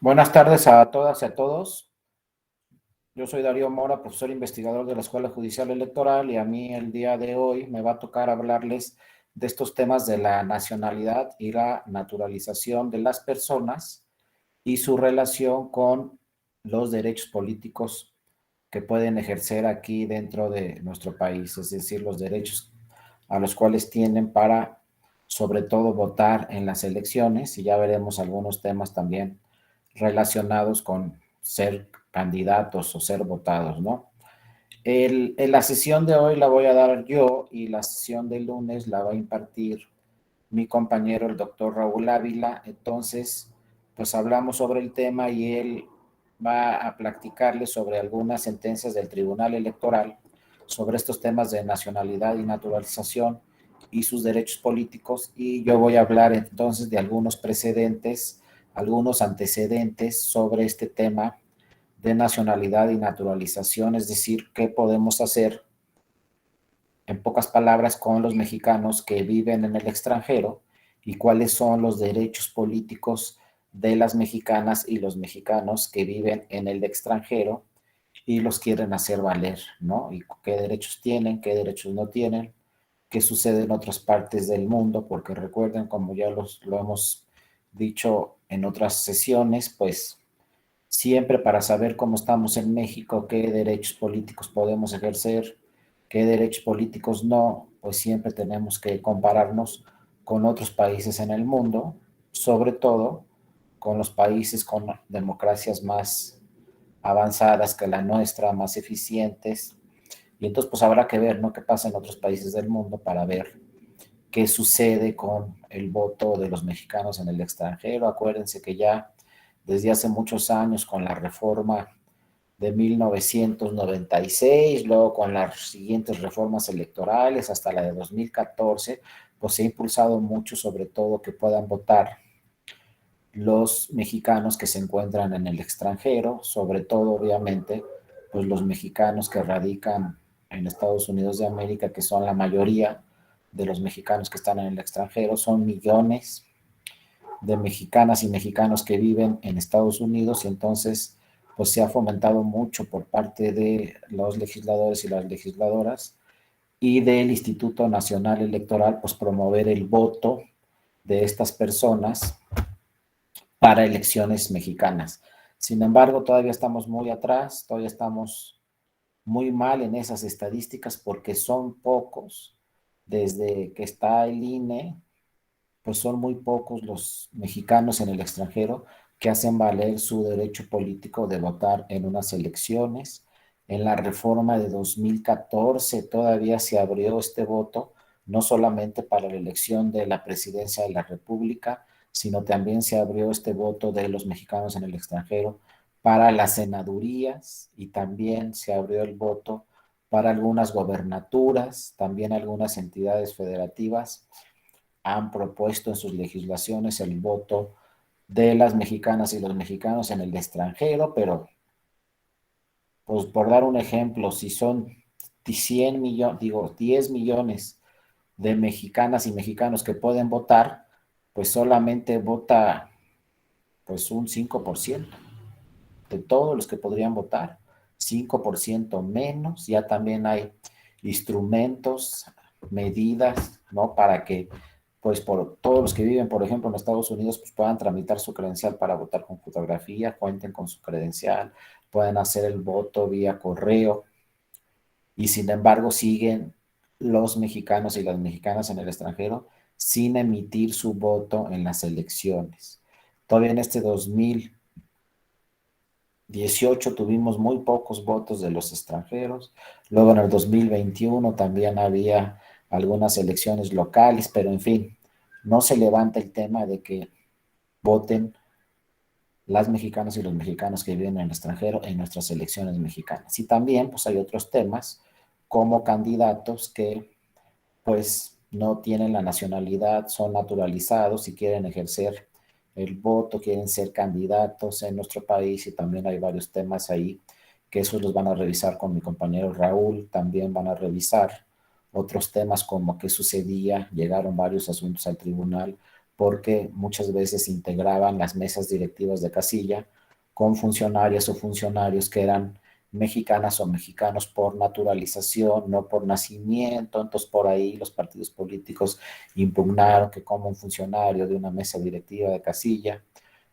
Buenas tardes a todas y a todos. Yo soy Darío Mora, profesor investigador de la Escuela Judicial Electoral, y a mí el día de hoy me va a tocar hablarles de estos temas de la nacionalidad y la naturalización de las personas y su relación con los derechos políticos que pueden ejercer aquí dentro de nuestro país, es decir, los derechos a los cuales tienen para, sobre todo, votar en las elecciones, y ya veremos algunos temas también relacionados con ser candidatos o ser votados, ¿no? La sesión de hoy la voy a dar yo y la sesión del lunes la va a impartir mi compañero, el doctor Raúl Ávila. Entonces, pues hablamos sobre el tema y él va a platicarles sobre algunas sentencias del Tribunal Electoral sobre estos temas de nacionalidad y naturalización y sus derechos políticos, y yo voy a hablar entonces de algunos precedentes, algunos antecedentes sobre este tema de nacionalidad y naturalización, es decir, qué podemos hacer en pocas palabras con los mexicanos que viven en el extranjero y cuáles son los derechos políticos de las mexicanas y los mexicanos que viven en el extranjero y los quieren hacer valer, ¿no? Y qué derechos tienen, qué derechos no tienen, qué sucede en otras partes del mundo, porque recuerden, como ya lo hemos dicho en otras sesiones, pues siempre para saber cómo estamos en México, qué derechos políticos podemos ejercer, qué derechos políticos no, pues siempre tenemos que compararnos con otros países en el mundo, sobre todo con los países con democracias más avanzadas que la nuestra, más eficientes. Y entonces pues habrá que ver, ¿no?, qué pasa en otros países del mundo para ver qué sucede con el voto de los mexicanos en el extranjero. Acuérdense que ya desde hace muchos años, con la reforma de 1996, luego con las siguientes reformas electorales hasta la de 2014, pues se ha impulsado mucho, sobre todo, que puedan votar los mexicanos que se encuentran en el extranjero, sobre todo, obviamente, pues los mexicanos que radican en Estados Unidos de América, que son la mayoría de los mexicanos que están en el extranjero. Son millones de mexicanas y mexicanos que viven en Estados Unidos, y entonces pues se ha fomentado mucho por parte de los legisladores y las legisladoras y del Instituto Nacional Electoral, pues promover el voto de estas personas para elecciones mexicanas. Sin embargo, todavía estamos muy atrás, todavía estamos muy mal en esas estadísticas porque son pocos. Desde que está el INE, pues son muy pocos los mexicanos en el extranjero que hacen valer su derecho político de votar en unas elecciones. En la reforma de 2014 todavía se abrió este voto, no solamente para la elección de la presidencia de la República, sino también se abrió este voto de los mexicanos en el extranjero para las senadurías, y también se abrió el voto para algunas gobernaturas, también algunas entidades federativas han propuesto en sus legislaciones el voto de las mexicanas y los mexicanos en el extranjero, pero pues por dar un ejemplo, si son 100 millones, digo 10 millones de mexicanas y mexicanos que pueden votar, pues solamente vota pues un 5% de todos los que podrían votar, 5% menos. Ya también hay instrumentos, medidas, ¿no?, para que pues por todos los que viven, por ejemplo, en Estados Unidos, pues puedan tramitar su credencial para votar con fotografía, cuenten con su credencial, pueden hacer el voto vía correo, y sin embargo siguen los mexicanos y las mexicanas en el extranjero sin emitir su voto en las elecciones. Todavía en este 2018 tuvimos muy pocos votos de los extranjeros. Luego en el 2021 también había algunas elecciones locales, pero en fin, no se levanta el tema de que voten las mexicanas y los mexicanos que viven en el extranjero en nuestras elecciones mexicanas. Y también pues hay otros temas como candidatos que pues no tienen la nacionalidad, son naturalizados y quieren ejercer el voto, quieren ser candidatos en nuestro país, y también hay varios temas ahí que esos los van a revisar con mi compañero Raúl. También van a revisar otros temas como qué sucedía, llegaron varios asuntos al tribunal porque muchas veces integraban las mesas directivas de casilla con funcionarias o funcionarios que eran mexicanas o mexicanos por naturalización, no por nacimiento. Entonces, por ahí los partidos políticos impugnaron que como un funcionario de una mesa directiva de casilla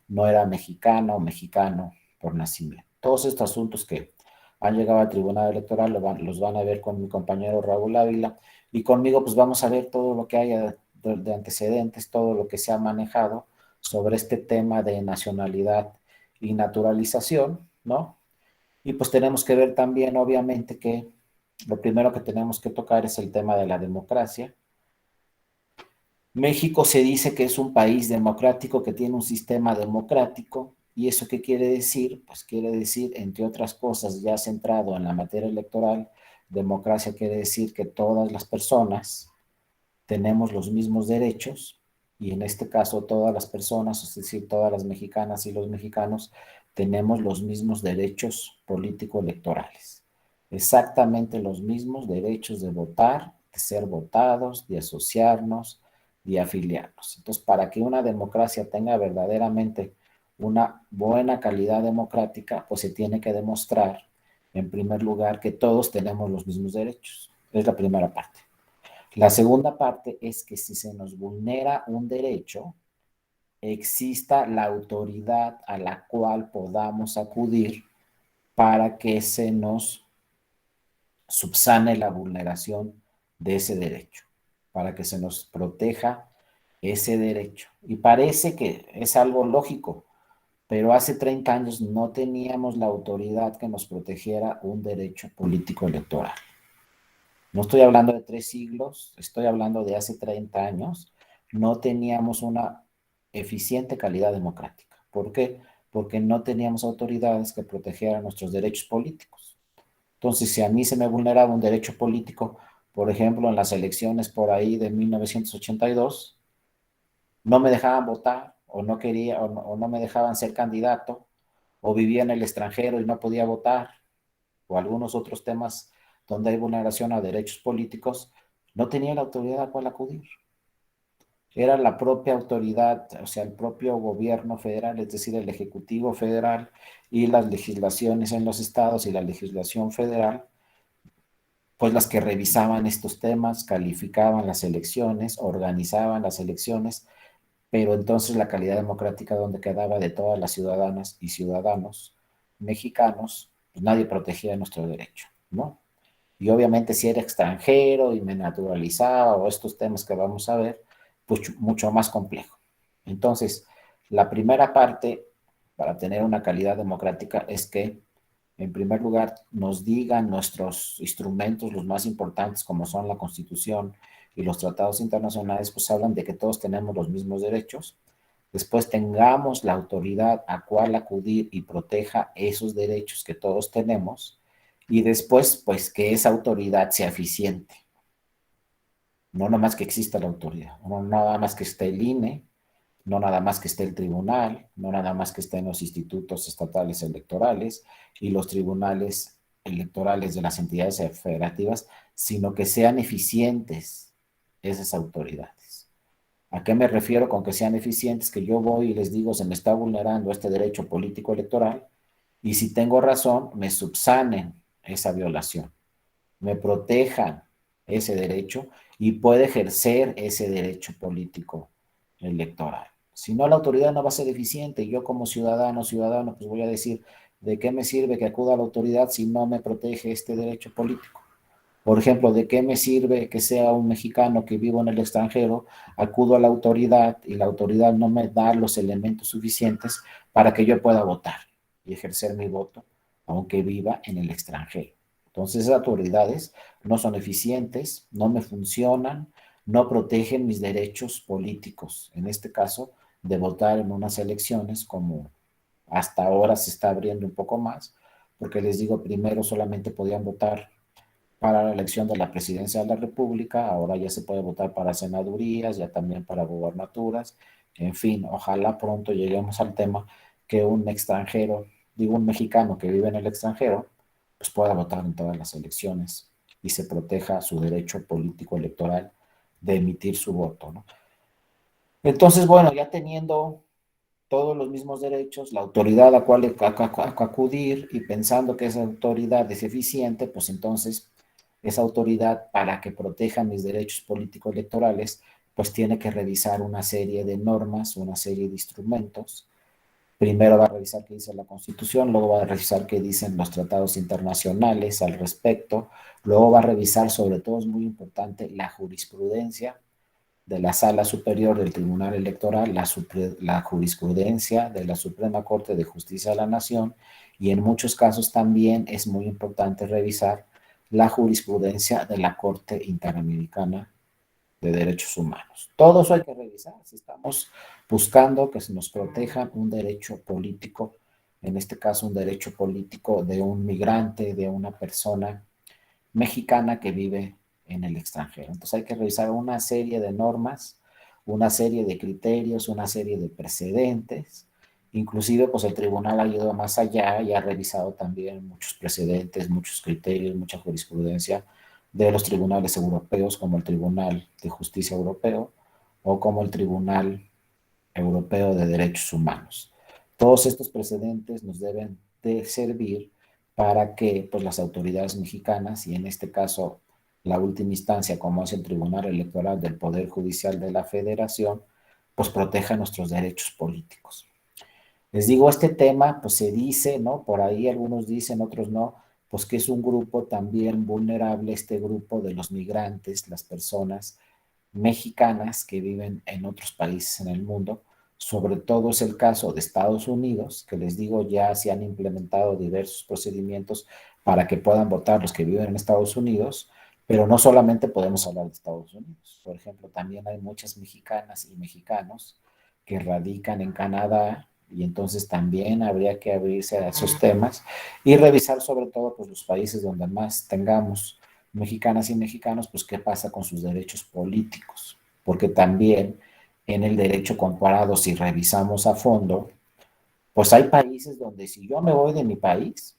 no era mexicana o mexicano por nacimiento. Todos estos asuntos que han llegado al Tribunal Electoral los van a ver con mi compañero Raúl Ávila, y conmigo pues vamos a ver todo lo que haya de antecedentes, todo lo que se ha manejado sobre este tema de nacionalidad y naturalización, ¿no? Y pues tenemos que ver también, obviamente, que lo primero que tenemos que tocar es el tema de la democracia. México se dice que es un país democrático, que tiene un sistema democrático. ¿Y eso qué quiere decir? Pues quiere decir, entre otras cosas, ya centrado en la materia electoral, democracia quiere decir que todas las personas tenemos los mismos derechos, y en este caso todas las personas, es decir, todas las mexicanas y los mexicanos, tenemos los mismos derechos político-electorales. Exactamente los mismos derechos de votar, de ser votados, de asociarnos, de afiliarnos. Entonces, para que una democracia tenga verdaderamente una buena calidad democrática, pues se tiene que demostrar, en primer lugar, que todos tenemos los mismos derechos. Es la primera parte. La segunda parte es que si se nos vulnera un derecho, exista la autoridad a la cual podamos acudir para que se nos subsane la vulneración de ese derecho, para que se nos proteja ese derecho. Y parece que es algo lógico, pero hace 30 años no teníamos la autoridad que nos protegiera un derecho político electoral. No estoy hablando de 3 siglos, estoy hablando de hace 30 años. No teníamos una eficiente calidad democrática. ¿Por qué? Porque no teníamos autoridades que protegieran nuestros derechos políticos. Entonces, si a mí se me vulneraba un derecho político, por ejemplo, en las elecciones por ahí de 1982, no me dejaban votar, o no quería, o no me dejaban ser candidato, o vivía en el extranjero y no podía votar, o algunos otros temas donde hay vulneración a derechos políticos, no tenía la autoridad a cual acudir. Era la propia autoridad, o sea, el propio gobierno federal, es decir, el Ejecutivo Federal y las legislaciones en los estados y la legislación federal, pues las que revisaban estos temas, calificaban las elecciones, organizaban las elecciones, pero entonces la calidad democrática donde quedaba de todas las ciudadanas y ciudadanos mexicanos, pues nadie protegía nuestro derecho, ¿no? Y obviamente si era extranjero y me naturalizaba o estos temas que vamos a ver, pues mucho más complejo. Entonces, la primera parte para tener una calidad democrática es que, en primer lugar, nos digan nuestros instrumentos, los más importantes, como son la Constitución y los tratados internacionales, pues hablan de que todos tenemos los mismos derechos. Después tengamos la autoridad a cual acudir y proteja esos derechos que todos tenemos, y después, pues, que esa autoridad sea eficiente. No nada más que exista la autoridad, no nada más que esté el INE, no nada más que esté el tribunal, no nada más que estén los institutos estatales electorales y los tribunales electorales de las entidades federativas, sino que sean eficientes esas autoridades. ¿A qué me refiero con que sean eficientes? Que yo voy y les digo, se me está vulnerando este derecho político electoral, y si tengo razón, me subsanen esa violación, me protejan ese derecho y puede ejercer ese derecho político electoral. Si no, la autoridad no va a ser eficiente, y yo como ciudadano, pues voy a decir, ¿de qué me sirve que acuda a la autoridad si no me protege este derecho político? Por ejemplo, ¿de qué me sirve que sea un mexicano que vivo en el extranjero, acudo a la autoridad y la autoridad no me da los elementos suficientes para que yo pueda votar y ejercer mi voto, aunque viva en el extranjero? Entonces, esas autoridades no son eficientes, no me funcionan, no protegen mis derechos políticos, en este caso, de votar en unas elecciones, como hasta ahora se está abriendo un poco más, porque les digo, primero solamente podían votar para la elección de la presidencia de la República, ahora ya se puede votar para senadurías, ya también para gubernaturas. En fin, ojalá pronto lleguemos al tema que un extranjero, digo un mexicano que vive en el extranjero, pues pueda votar en todas las elecciones y se proteja su derecho político electoral de emitir su voto, ¿no? Entonces, bueno, ya teniendo todos los mismos derechos, la autoridad a la cual acudir y pensando que esa autoridad es eficiente, pues entonces esa autoridad para que proteja mis derechos políticos electorales, pues tiene que revisar una serie de normas, una serie de instrumentos. Primero va a revisar qué dice la Constitución, luego va a revisar qué dicen los tratados internacionales al respecto, luego va a revisar, sobre todo es muy importante, la jurisprudencia de la Sala Superior del Tribunal Electoral, la jurisprudencia de la Suprema Corte de Justicia de la Nación, y en muchos casos también es muy importante revisar la jurisprudencia de la Corte Interamericana de Derechos Humanos. Todo eso hay que revisar si estamos buscando que se nos proteja un derecho político, en este caso un derecho político de un migrante, de una persona mexicana que vive en el extranjero. Entonces hay que revisar una serie de normas, una serie de criterios, una serie de precedentes. Inclusive, pues el tribunal ha ido más allá y ha revisado también muchos precedentes, muchos criterios, mucha jurisprudencia de los tribunales europeos, como el Tribunal de Justicia Europeo o como el Tribunal Europeo de Derechos Humanos. Todos estos precedentes nos deben de servir para que pues, las autoridades mexicanas, y en este caso la última instancia, como es el Tribunal Electoral del Poder Judicial de la Federación, pues proteja nuestros derechos políticos. Les digo, este tema, pues se dice, ¿no? Por ahí algunos dicen, otros no, pues que es un grupo también vulnerable, este grupo de los migrantes, las personas mexicanas que viven en otros países en el mundo. Sobre todo es el caso de Estados Unidos, que les digo, ya se han implementado diversos procedimientos para que puedan votar los que viven en Estados Unidos, pero no solamente podemos hablar de Estados Unidos. Por ejemplo, también hay muchas mexicanas y mexicanos que radican en Canadá y entonces también habría que abrirse a esos temas y revisar sobre todo pues, los países donde más tengamos mexicanas y mexicanos, pues qué pasa con sus derechos políticos, porque también en el derecho comparado, si revisamos a fondo, pues hay países donde si yo me voy de mi país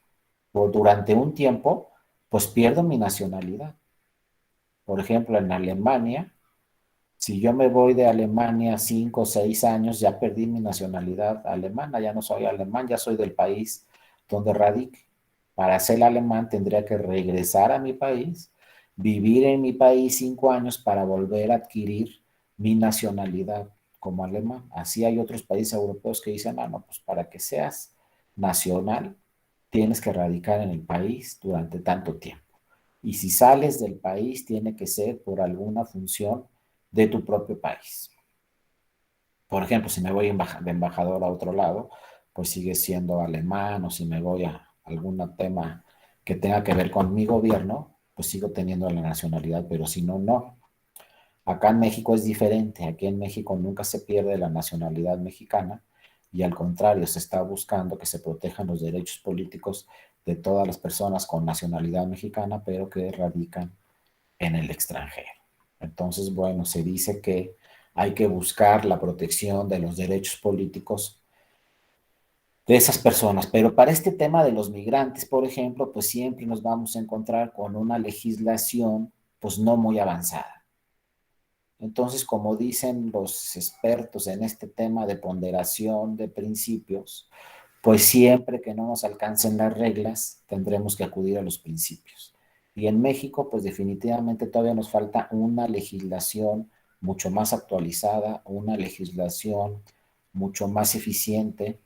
por durante un tiempo, pues pierdo mi nacionalidad. Por ejemplo, en Alemania, si yo me voy de Alemania 5 o 6 años, ya perdí mi nacionalidad alemana, ya no soy alemán, ya soy del país donde radique. Para ser alemán tendría que regresar a mi país, vivir en mi país 5 años para volver a adquirir mi nacionalidad como alemán. Así hay otros países europeos que dicen, ah, no, pues para que seas nacional, tienes que radicar en el país durante tanto tiempo. Y si sales del país, tiene que ser por alguna función de tu propio país. Por ejemplo, si me voy de embajador a otro lado, pues sigue siendo alemán, o si me voy a algún tema que tenga que ver con mi gobierno, pues sigo teniendo la nacionalidad, pero si no, no. Acá en México es diferente, aquí en México nunca se pierde la nacionalidad mexicana y al contrario, se está buscando que se protejan los derechos políticos de todas las personas con nacionalidad mexicana, pero que radican en el extranjero. Entonces, bueno, se dice que hay que buscar la protección de los derechos políticos de esas personas, pero para este tema de los migrantes, por ejemplo, pues siempre nos vamos a encontrar con una legislación pues no muy avanzada. Entonces, como dicen los expertos en este tema de ponderación de principios, pues siempre que no nos alcancen las reglas, tendremos que acudir a los principios. Y en México, pues definitivamente todavía nos falta una legislación mucho más actualizada, una legislación mucho más eficiente,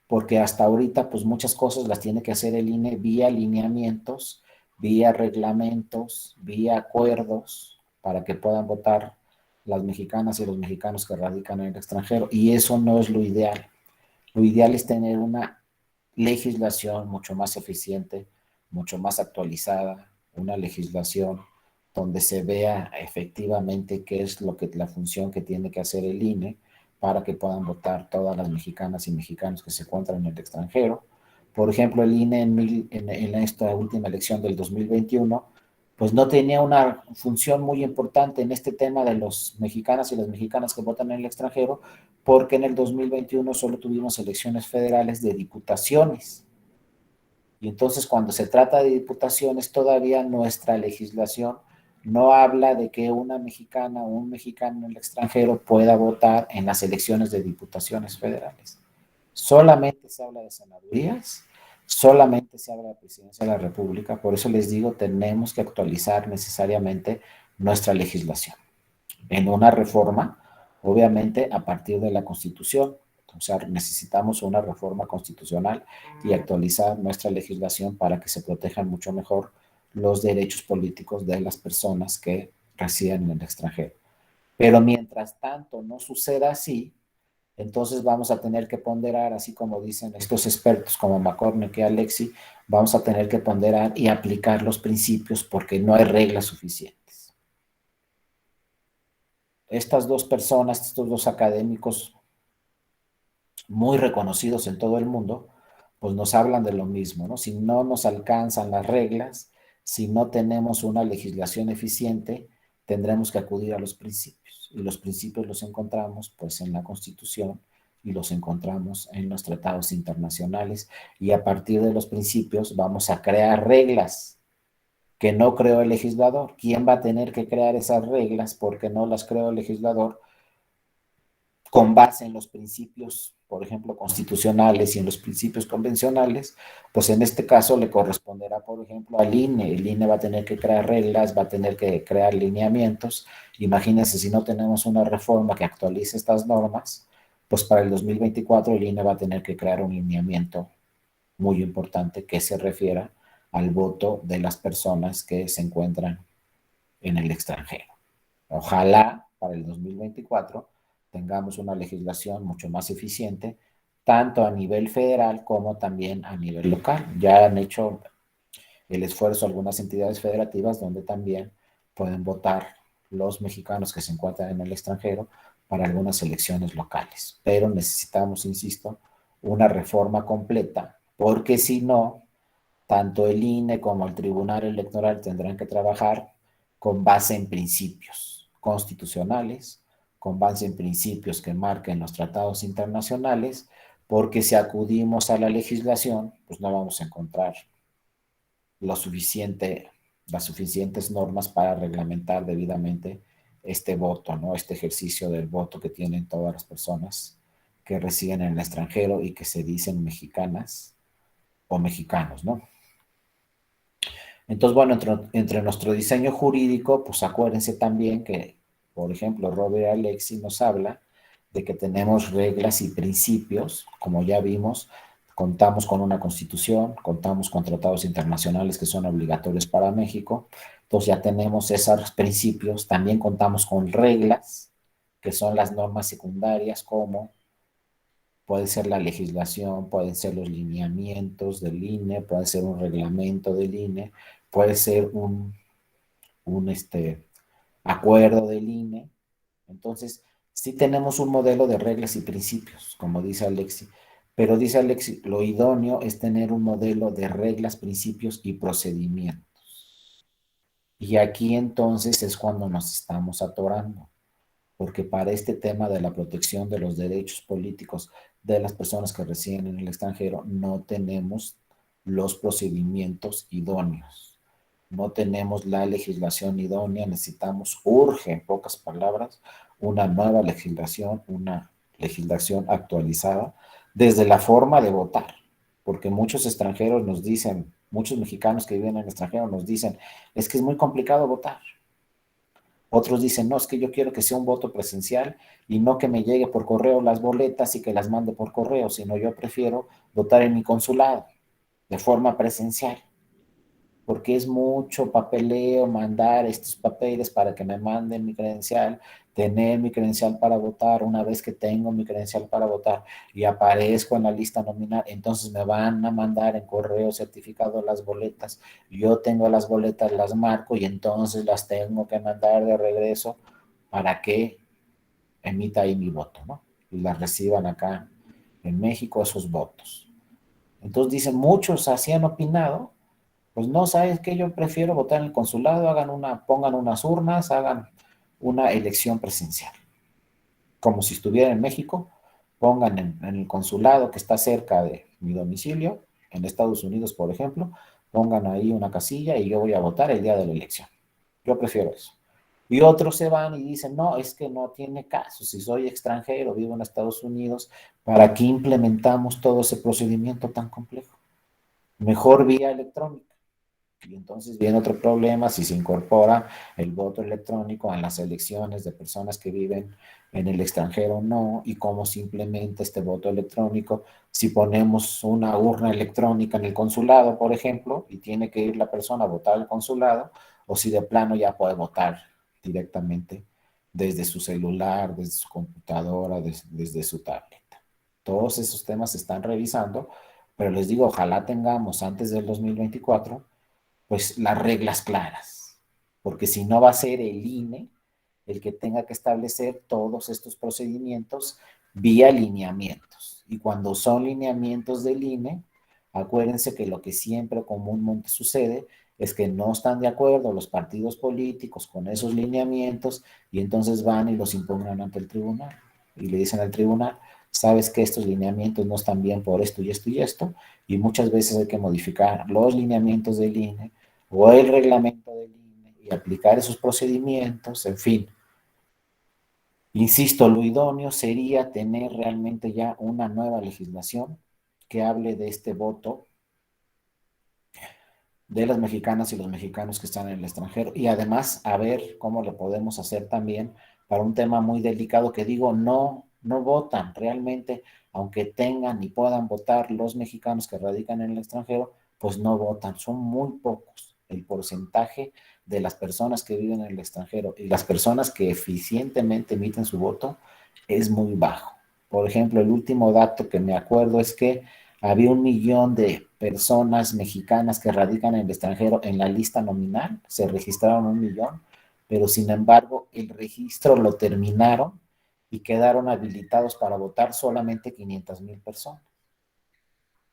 porque hasta ahorita, pues muchas cosas las tiene que hacer el INE vía lineamientos, vía reglamentos, vía acuerdos, para que puedan votar las mexicanas y los mexicanos que radican en el extranjero. Y eso no es lo ideal. Lo ideal es tener una legislación mucho más eficiente, mucho más actualizada, una legislación donde se vea efectivamente qué es lo que la función que tiene que hacer el INE para que puedan votar todas las mexicanas y mexicanos que se encuentran en el extranjero. Por ejemplo, el INE en esta última elección del 2021 pues no tenía una función muy importante en este tema de los mexicanas y las mexicanas que votan en el extranjero, porque en el 2021 solo tuvimos elecciones federales de diputaciones. Y entonces cuando se trata de diputaciones, todavía nuestra legislación no habla de que una mexicana o un mexicano en el extranjero pueda votar en las elecciones de diputaciones federales. Solamente se habla de senadurías, solamente se habla de presidencia de la República. Por eso les digo, tenemos que actualizar necesariamente nuestra legislación en una reforma, obviamente a partir de la Constitución. O sea, necesitamos una reforma constitucional y actualizar nuestra legislación para que se protejan mucho mejor los derechos políticos de las personas que residen en el extranjero. Pero mientras tanto no suceda así, entonces vamos a tener que ponderar, así como dicen estos expertos como McCormick y Alexi, vamos a tener que ponderar y aplicar los principios porque no hay reglas suficientes. Estas dos personas, estos dos académicos muy reconocidos en todo el mundo, pues nos hablan de lo mismo, ¿no? Si no nos alcanzan las reglas, si no tenemos una legislación eficiente, tendremos que acudir a los principios. Y los principios los encontramos pues en la Constitución y los encontramos en los tratados internacionales y a partir de los principios vamos a crear reglas que no creó el legislador. ¿Quién va a tener que crear esas reglas porque no las creó el legislador? Con base en los principios, por ejemplo, constitucionales y en los principios convencionales, pues en este caso le corresponderá, por ejemplo, al INE. El INE va a tener que crear reglas, va a tener que crear lineamientos. Imagínense si no tenemos una reforma que actualice estas normas, pues para el 2024 el INE va a tener que crear un lineamiento muy importante que se refiera al voto de las personas que se encuentran en el extranjero. Ojalá para el 2024 tengamos una legislación mucho más eficiente, tanto a nivel federal como también a nivel local. Ya han hecho el esfuerzo algunas entidades federativas donde también pueden votar los mexicanos que se encuentran en el extranjero para algunas elecciones locales. Pero necesitamos, insisto, una reforma completa, porque si no, tanto el INE como el Tribunal Electoral tendrán que trabajar con base en principios constitucionales, con base en principios que marquen los tratados internacionales, porque si acudimos a la legislación, pues no vamos a encontrar lo suficiente, las suficientes normas para reglamentar debidamente este voto, ¿no? Este ejercicio del voto que tienen todas las personas que residen en el extranjero y que se dicen mexicanas o mexicanos, ¿no? Entonces, bueno, entre nuestro diseño jurídico, pues acuérdense también que, por ejemplo, Robert Alexi nos habla de que tenemos reglas y principios, como ya vimos, contamos con una constitución, contamos con tratados internacionales que son obligatorios para México, entonces ya tenemos esos principios, también contamos con reglas, que son las normas secundarias, como puede ser la legislación, pueden ser los lineamientos del INE, puede ser un reglamento del INE, puede ser un acuerdo del INE. Entonces, sí tenemos un modelo de reglas y principios, como dice Alexi, pero dice Alexi, lo idóneo es tener un modelo de reglas, principios y procedimientos. Y aquí entonces es cuando nos estamos atorando, porque para este tema de la protección de los derechos políticos de las personas que residen en el extranjero no tenemos los procedimientos idóneos, no tenemos la legislación idónea, necesitamos, urge, en pocas palabras, una nueva legislación, una legislación actualizada desde la forma de votar, porque muchos extranjeros nos dicen, muchos mexicanos que viven en el extranjero nos dicen, es que es muy complicado votar. Otros dicen, no, es que yo quiero que sea un voto presencial y no que me llegue por correo las boletas y que las mande por correo, sino yo prefiero votar en mi consulado de forma presencial, porque es mucho papeleo mandar estos papeles para que me manden mi credencial, tener mi credencial para votar. Una vez que tengo mi credencial para votar y aparezco en la lista nominal, entonces me van a mandar en correo certificado las boletas. Yo tengo las boletas, las marco y entonces las tengo que mandar de regreso para que emita ahí mi voto, ¿no? Y las reciban acá en México esos votos. Entonces dicen, muchos así han opinado, pues no, ¿sabes qué? Yo prefiero votar en el consulado, pongan unas urnas, hagan una elección presencial. Como si estuviera en México, pongan en el consulado que está cerca de mi domicilio, en Estados Unidos, por ejemplo, pongan ahí una casilla y yo voy a votar el día de la elección. Yo prefiero eso. Y otros se van y dicen, no, es que no tiene caso, si soy extranjero, vivo en Estados Unidos, ¿para qué implementamos todo ese procedimiento tan complejo? Mejor vía electrónica. Y entonces viene otro problema si se incorpora el voto electrónico en las elecciones de personas que viven en el extranjero o no, y cómo se implementa este voto electrónico. Si ponemos una urna electrónica en el consulado, por ejemplo, y tiene que ir la persona a votar al consulado, o si de plano ya puede votar directamente desde su celular, desde su computadora, desde su tableta. Todos esos temas se están revisando, pero les digo, ojalá tengamos antes del 2024 pues las reglas claras, porque si no va a ser el INE el que tenga que establecer todos estos procedimientos vía lineamientos. Y cuando son lineamientos del INE, acuérdense que lo que siempre comúnmente sucede es que no están de acuerdo los partidos políticos con esos lineamientos y entonces van y los impugnan ante el tribunal y le dicen al tribunal, sabes que estos lineamientos no están bien por esto y esto y esto, y muchas veces hay que modificar los lineamientos del INE o el reglamento del INE y aplicar esos procedimientos, en fin. Insisto, lo idóneo sería tener realmente ya una nueva legislación que hable de este voto de las mexicanas y los mexicanos que están en el extranjero y además a ver cómo lo podemos hacer también para un tema muy delicado que digo, no votan realmente, aunque tengan y puedan votar los mexicanos que radican en el extranjero, pues no votan, son muy pocos el porcentaje de las personas que viven en el extranjero y las personas que eficientemente emiten su voto es muy bajo. Por ejemplo, el último dato que me acuerdo es que había 1 millón de personas mexicanas que radican en el extranjero en la lista nominal, se registraron 1 millón, pero sin embargo el registro lo terminaron y quedaron habilitados para votar solamente 500,000 personas.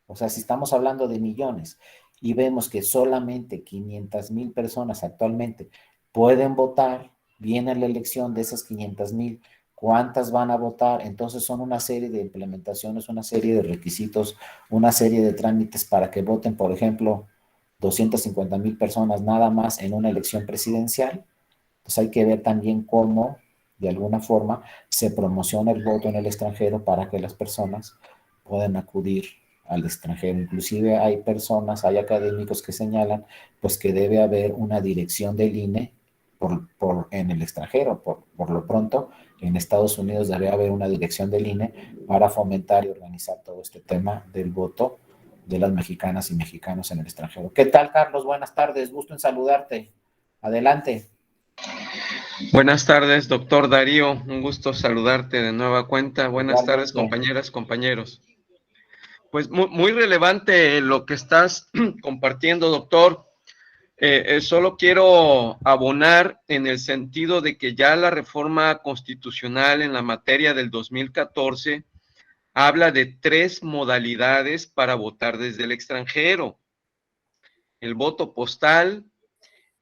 O sea, si estamos hablando de millones y vemos que solamente 500,000 personas actualmente pueden votar, viene la elección de esas 500,000, ¿cuántas van a votar? Entonces son una serie de implementaciones, una serie de requisitos, una serie de trámites para que voten, por ejemplo, 250,000 personas nada más en una elección presidencial. Entonces hay que ver también cómo, de alguna forma, se promociona el voto en el extranjero para que las personas puedan acudir al extranjero. Inclusive hay personas, hay académicos que señalan pues que debe haber una dirección del INE en el extranjero. Por lo pronto, en Estados Unidos debe haber una dirección del INE para fomentar y organizar todo este tema del voto de las mexicanas y mexicanos en el extranjero. ¿Qué tal, Carlos? Buenas tardes, gusto en saludarte. Adelante. Buenas tardes, doctor Darío. Un gusto saludarte de nueva cuenta. Buenas tardes, Igualmente. compañeras, compañeros. Pues muy relevante lo que estás compartiendo, doctor. Solo quiero abonar en el sentido de que ya la reforma constitucional en la materia del 2014 habla de 3 modalidades para votar desde el extranjero: el voto postal,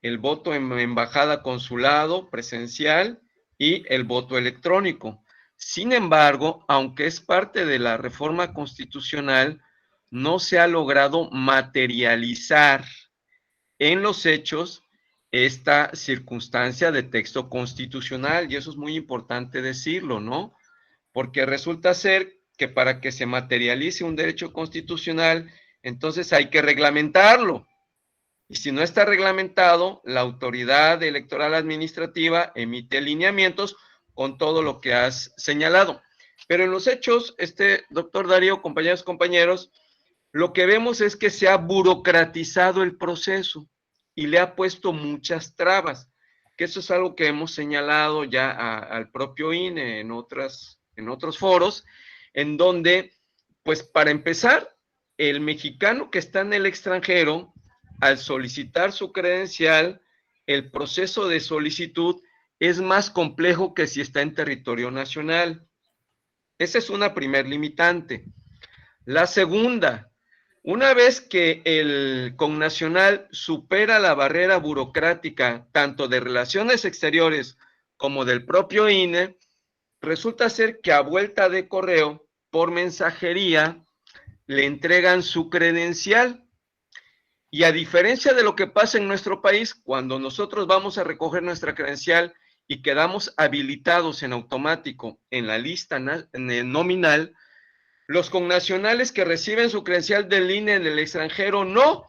el voto en embajada, consulado, presencial y el voto electrónico. Sin embargo, aunque es parte de la reforma constitucional, no se ha logrado materializar en los hechos esta circunstancia de texto constitucional, y eso es muy importante decirlo, ¿no? Porque resulta ser que para que se materialice un derecho constitucional, entonces hay que reglamentarlo. Y si no está reglamentado, la autoridad electoral administrativa emite lineamientos con todo lo que has señalado. Pero en los hechos, doctor Darío, compañeros, compañeros, lo que vemos es que se ha burocratizado el proceso y le ha puesto muchas trabas, que eso es algo que hemos señalado ya al propio INE en otros foros, en donde, pues para empezar, el mexicano que está en el extranjero, al solicitar su credencial, el proceso de solicitud es más complejo que si está en territorio nacional. Esa es una primer limitante. La segunda, una vez que el connacional supera la barrera burocrática, tanto de relaciones exteriores como del propio INE, resulta ser que a vuelta de correo, por mensajería, le entregan su credencial. Y a diferencia de lo que pasa en nuestro país, cuando nosotros vamos a recoger nuestra credencial y quedamos habilitados en automático en la lista nominal, los connacionales que reciben su credencial del INE en el extranjero no,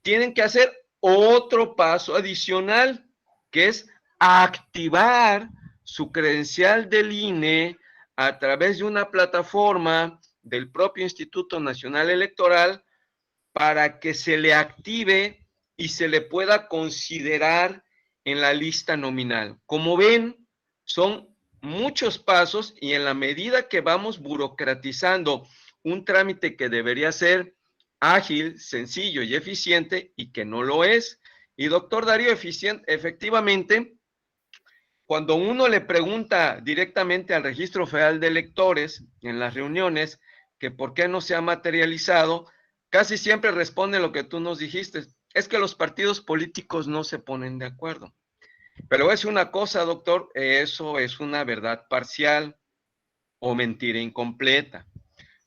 tienen que hacer otro paso adicional, que es activar su credencial del INE a través de una plataforma del propio Instituto Nacional Electoral para que se le active y se le pueda considerar en la lista nominal. Como ven, son muchos pasos y en la medida que vamos burocratizando un trámite que debería ser ágil, sencillo y eficiente y que no lo es. Y doctor Darío, efectivamente, cuando uno le pregunta directamente al Registro Federal de Electores en las reuniones que por qué no se ha materializado, casi siempre responde lo que tú nos dijiste, es que los partidos políticos no se ponen de acuerdo. Pero es una cosa, doctor, eso es una verdad parcial o mentira incompleta.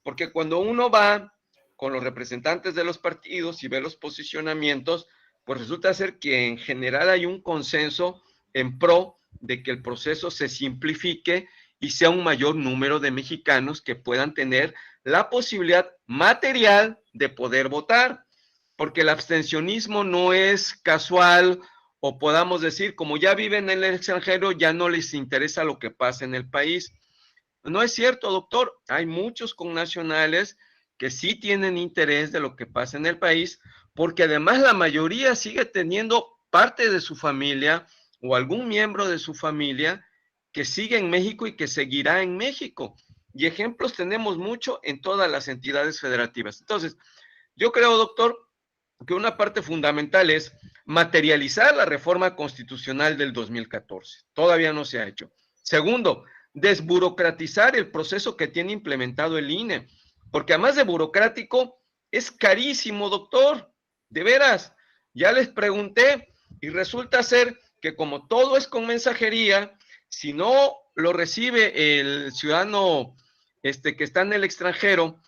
Porque cuando uno va con los representantes de los partidos y ve los posicionamientos, pues resulta ser que en general hay un consenso en pro de que el proceso se simplifique y sea un mayor número de mexicanos que puedan tener la posibilidad material de poder votar, porque el abstencionismo no es casual o podamos decir, como ya viven en el extranjero, ya no les interesa lo que pasa en el país. No es cierto, doctor. Hay muchos connacionales que sí tienen interés de lo que pasa en el país, porque además la mayoría sigue teniendo parte de su familia o algún miembro de su familia que sigue en México y que seguirá en México. Y ejemplos tenemos mucho en todas las entidades federativas. Entonces, yo creo, doctor, que una parte fundamental es materializar la reforma constitucional del 2014. Todavía no se ha hecho. Segundo, desburocratizar el proceso que tiene implementado el INE, porque además de burocrático, es carísimo, doctor. De veras, ya les pregunté y resulta ser que como todo es con mensajería, si no lo recibe el ciudadano que está en el extranjero,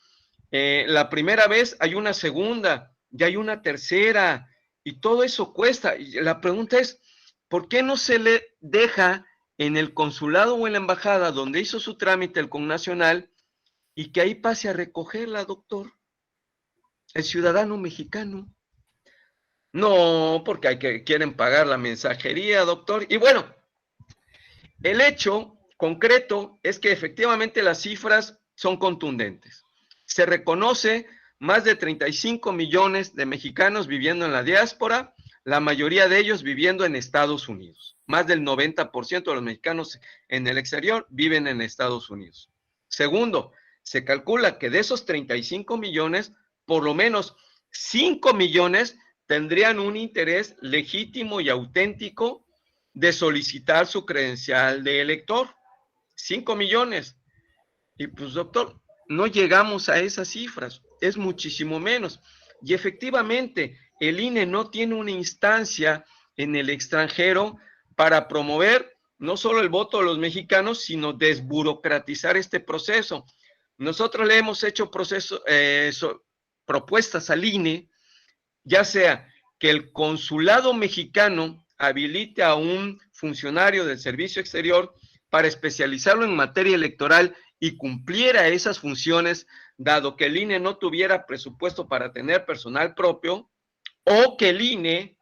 la primera vez hay una segunda, ya hay una tercera, y todo eso cuesta. Y la pregunta es, ¿por qué no se le deja en el consulado o en la embajada donde hizo su trámite el connacional y que ahí pase a recogerla, doctor? El ciudadano mexicano. No, porque quieren pagar la mensajería, doctor. Y bueno, el hecho concreto es que efectivamente las cifras son contundentes. Se reconoce más de 35 millones de mexicanos viviendo en la diáspora, la mayoría de ellos viviendo en Estados Unidos. Más del 90% de los mexicanos en el exterior viven en Estados Unidos. Segundo, se calcula que de esos 35 millones, por lo menos 5 millones tendrían un interés legítimo y auténtico de solicitar su credencial de elector. 5 millones. Y pues, doctor, no llegamos a esas cifras, es muchísimo menos. Y efectivamente, el INE no tiene una instancia en el extranjero para promover no solo el voto de los mexicanos, sino desburocratizar este proceso. Nosotros le hemos hecho propuestas al INE, ya sea que el consulado mexicano habilite a un funcionario del servicio exterior para especializarlo en materia electoral y cumpliera esas funciones, dado que el INE no tuviera presupuesto para tener personal propio, o que el INE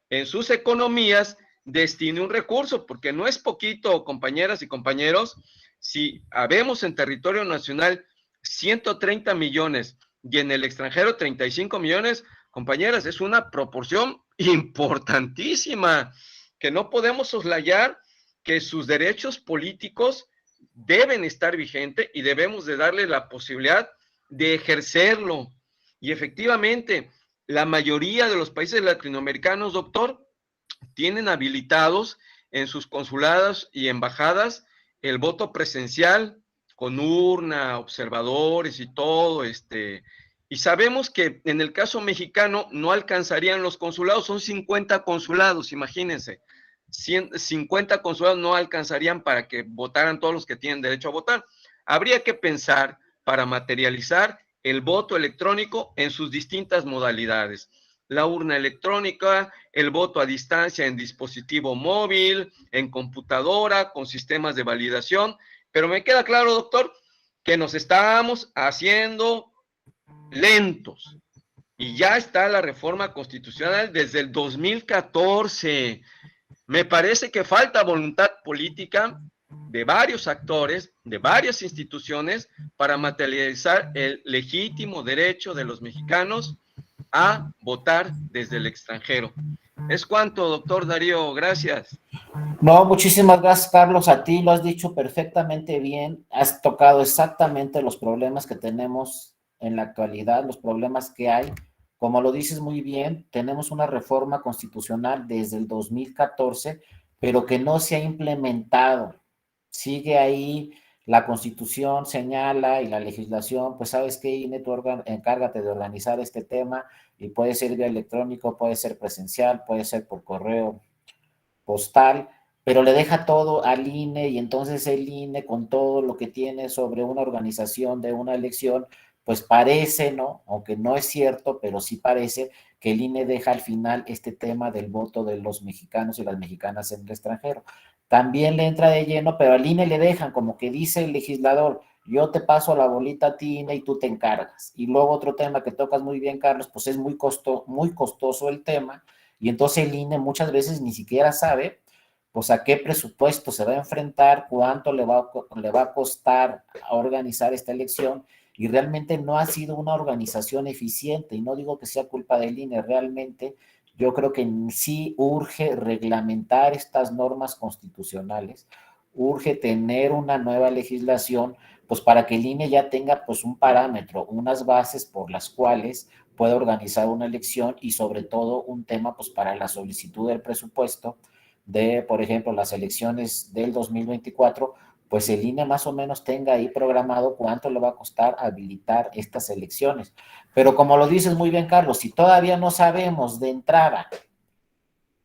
en sus economías destine un recurso, porque no es poquito, compañeras y compañeros, si habemos en territorio nacional 130 millones y en el extranjero 35 millones, compañeras, es una proporción importantísima que no podemos soslayar, que sus derechos políticos deben estar vigentes y debemos de darle la posibilidad de ejercerlo. Y efectivamente, la mayoría de los países latinoamericanos, doctor, tienen habilitados en sus consulados y embajadas el voto presencial con urna, observadores y todo, y sabemos que en el caso mexicano no alcanzarían los consulados, son 50 consulados, imagínense. 50 consulados no alcanzarían para que votaran todos los que tienen derecho a votar. Habría que pensar para materializar el voto electrónico en sus distintas modalidades. la urna electrónica, el voto a distancia en dispositivo móvil, en computadora, con sistemas de validación. Pero me queda claro, doctor, que nos estamos haciendo lentos. Y ya está la reforma constitucional desde el 2014. Me parece que falta voluntad política de varios actores, de varias instituciones, para materializar el legítimo derecho de los mexicanos a votar desde el extranjero. Es cuanto, doctor Darío, gracias. No, muchísimas gracias, Carlos. A ti lo has dicho perfectamente bien. Has tocado exactamente los problemas que tenemos en la actualidad, los problemas que hay. Como lo dices muy bien, tenemos una reforma constitucional desde el 2014, pero que no se ha implementado. Sigue ahí, la Constitución señala y la legislación, pues sabes qué, INE, tú encárgate de organizar este tema y puede ser vía electrónico, puede ser presencial, puede ser por correo postal, pero le deja todo al INE y entonces el INE con todo lo que tiene sobre una organización de una elección, pues parece, ¿no? Aunque no es cierto, pero sí parece que el INE deja al final este tema del voto de los mexicanos y las mexicanas en el extranjero. También le entra de lleno, pero al INE le dejan, como que dice el legislador, yo te paso la bolita a ti, INE, y tú te encargas. Y luego otro tema que tocas muy bien, Carlos, pues es muy costoso el tema, y entonces el INE muchas veces ni siquiera sabe pues a qué presupuesto se va a enfrentar, cuánto le va a costar organizar esta elección, y realmente no ha sido una organización eficiente, y no digo que sea culpa del INE, realmente yo creo que sí urge reglamentar estas normas constitucionales, urge tener una nueva legislación, pues para que el INE ya tenga pues un parámetro, unas bases por las cuales pueda organizar una elección, y sobre todo un tema pues para la solicitud del presupuesto de, por ejemplo, las elecciones del 2024, pues el INE más o menos tenga ahí programado cuánto le va a costar habilitar estas elecciones. Pero como lo dices muy bien, Carlos, si todavía no sabemos de entrada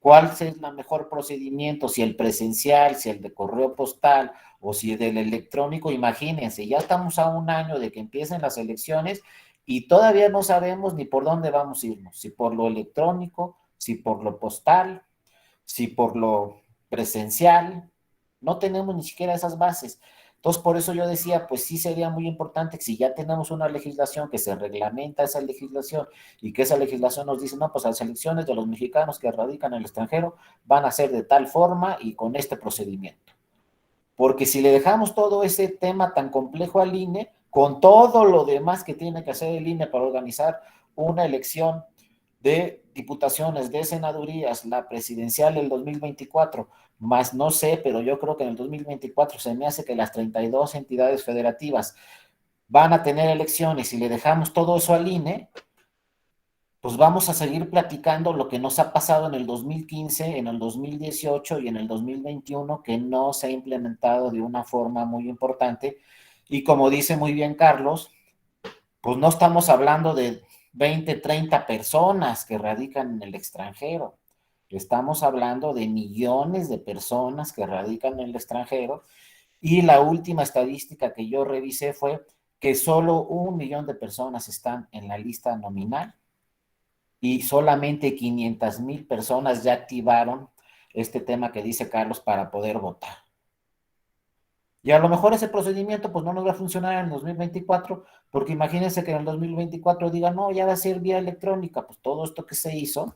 cuál es el mejor procedimiento, si el presencial, si el de correo postal o si el del electrónico, imagínense, ya estamos a un año de que empiecen las elecciones y todavía no sabemos ni por dónde vamos a irnos, si por lo electrónico, si por lo postal, si por lo presencial, no tenemos ni siquiera esas bases. Entonces, por eso yo decía, pues sí sería muy importante que si ya tenemos una legislación que se reglamenta esa legislación y que esa legislación nos dice, no, pues las elecciones de los mexicanos que radican en el extranjero van a ser de tal forma y con este procedimiento. Porque si le dejamos todo ese tema tan complejo al INE, con todo lo demás que tiene que hacer el INE para organizar una elección de diputaciones, de senadurías, la presidencial del 2024, más no sé, pero yo creo que en el 2024 se me hace que las 32 entidades federativas van a tener elecciones y le dejamos todo eso al INE, pues vamos a seguir platicando lo que nos ha pasado en el 2015, en el 2018 y en el 2021, que no se ha implementado de una forma muy importante. Y como dice muy bien Carlos, pues no estamos hablando de 20, 30 personas que radican en el extranjero. Estamos hablando de millones de personas que radican en el extranjero, y la última estadística que yo revisé fue que solo 1 millón de personas están en la lista nominal y solamente 500,000 personas ya activaron este tema que dice Carlos para poder votar. Y a lo mejor ese procedimiento pues no nos va a funcionar en el 2024, porque imagínense que en el 2024 digan, no, ya va a ser vía electrónica, pues todo esto que se hizo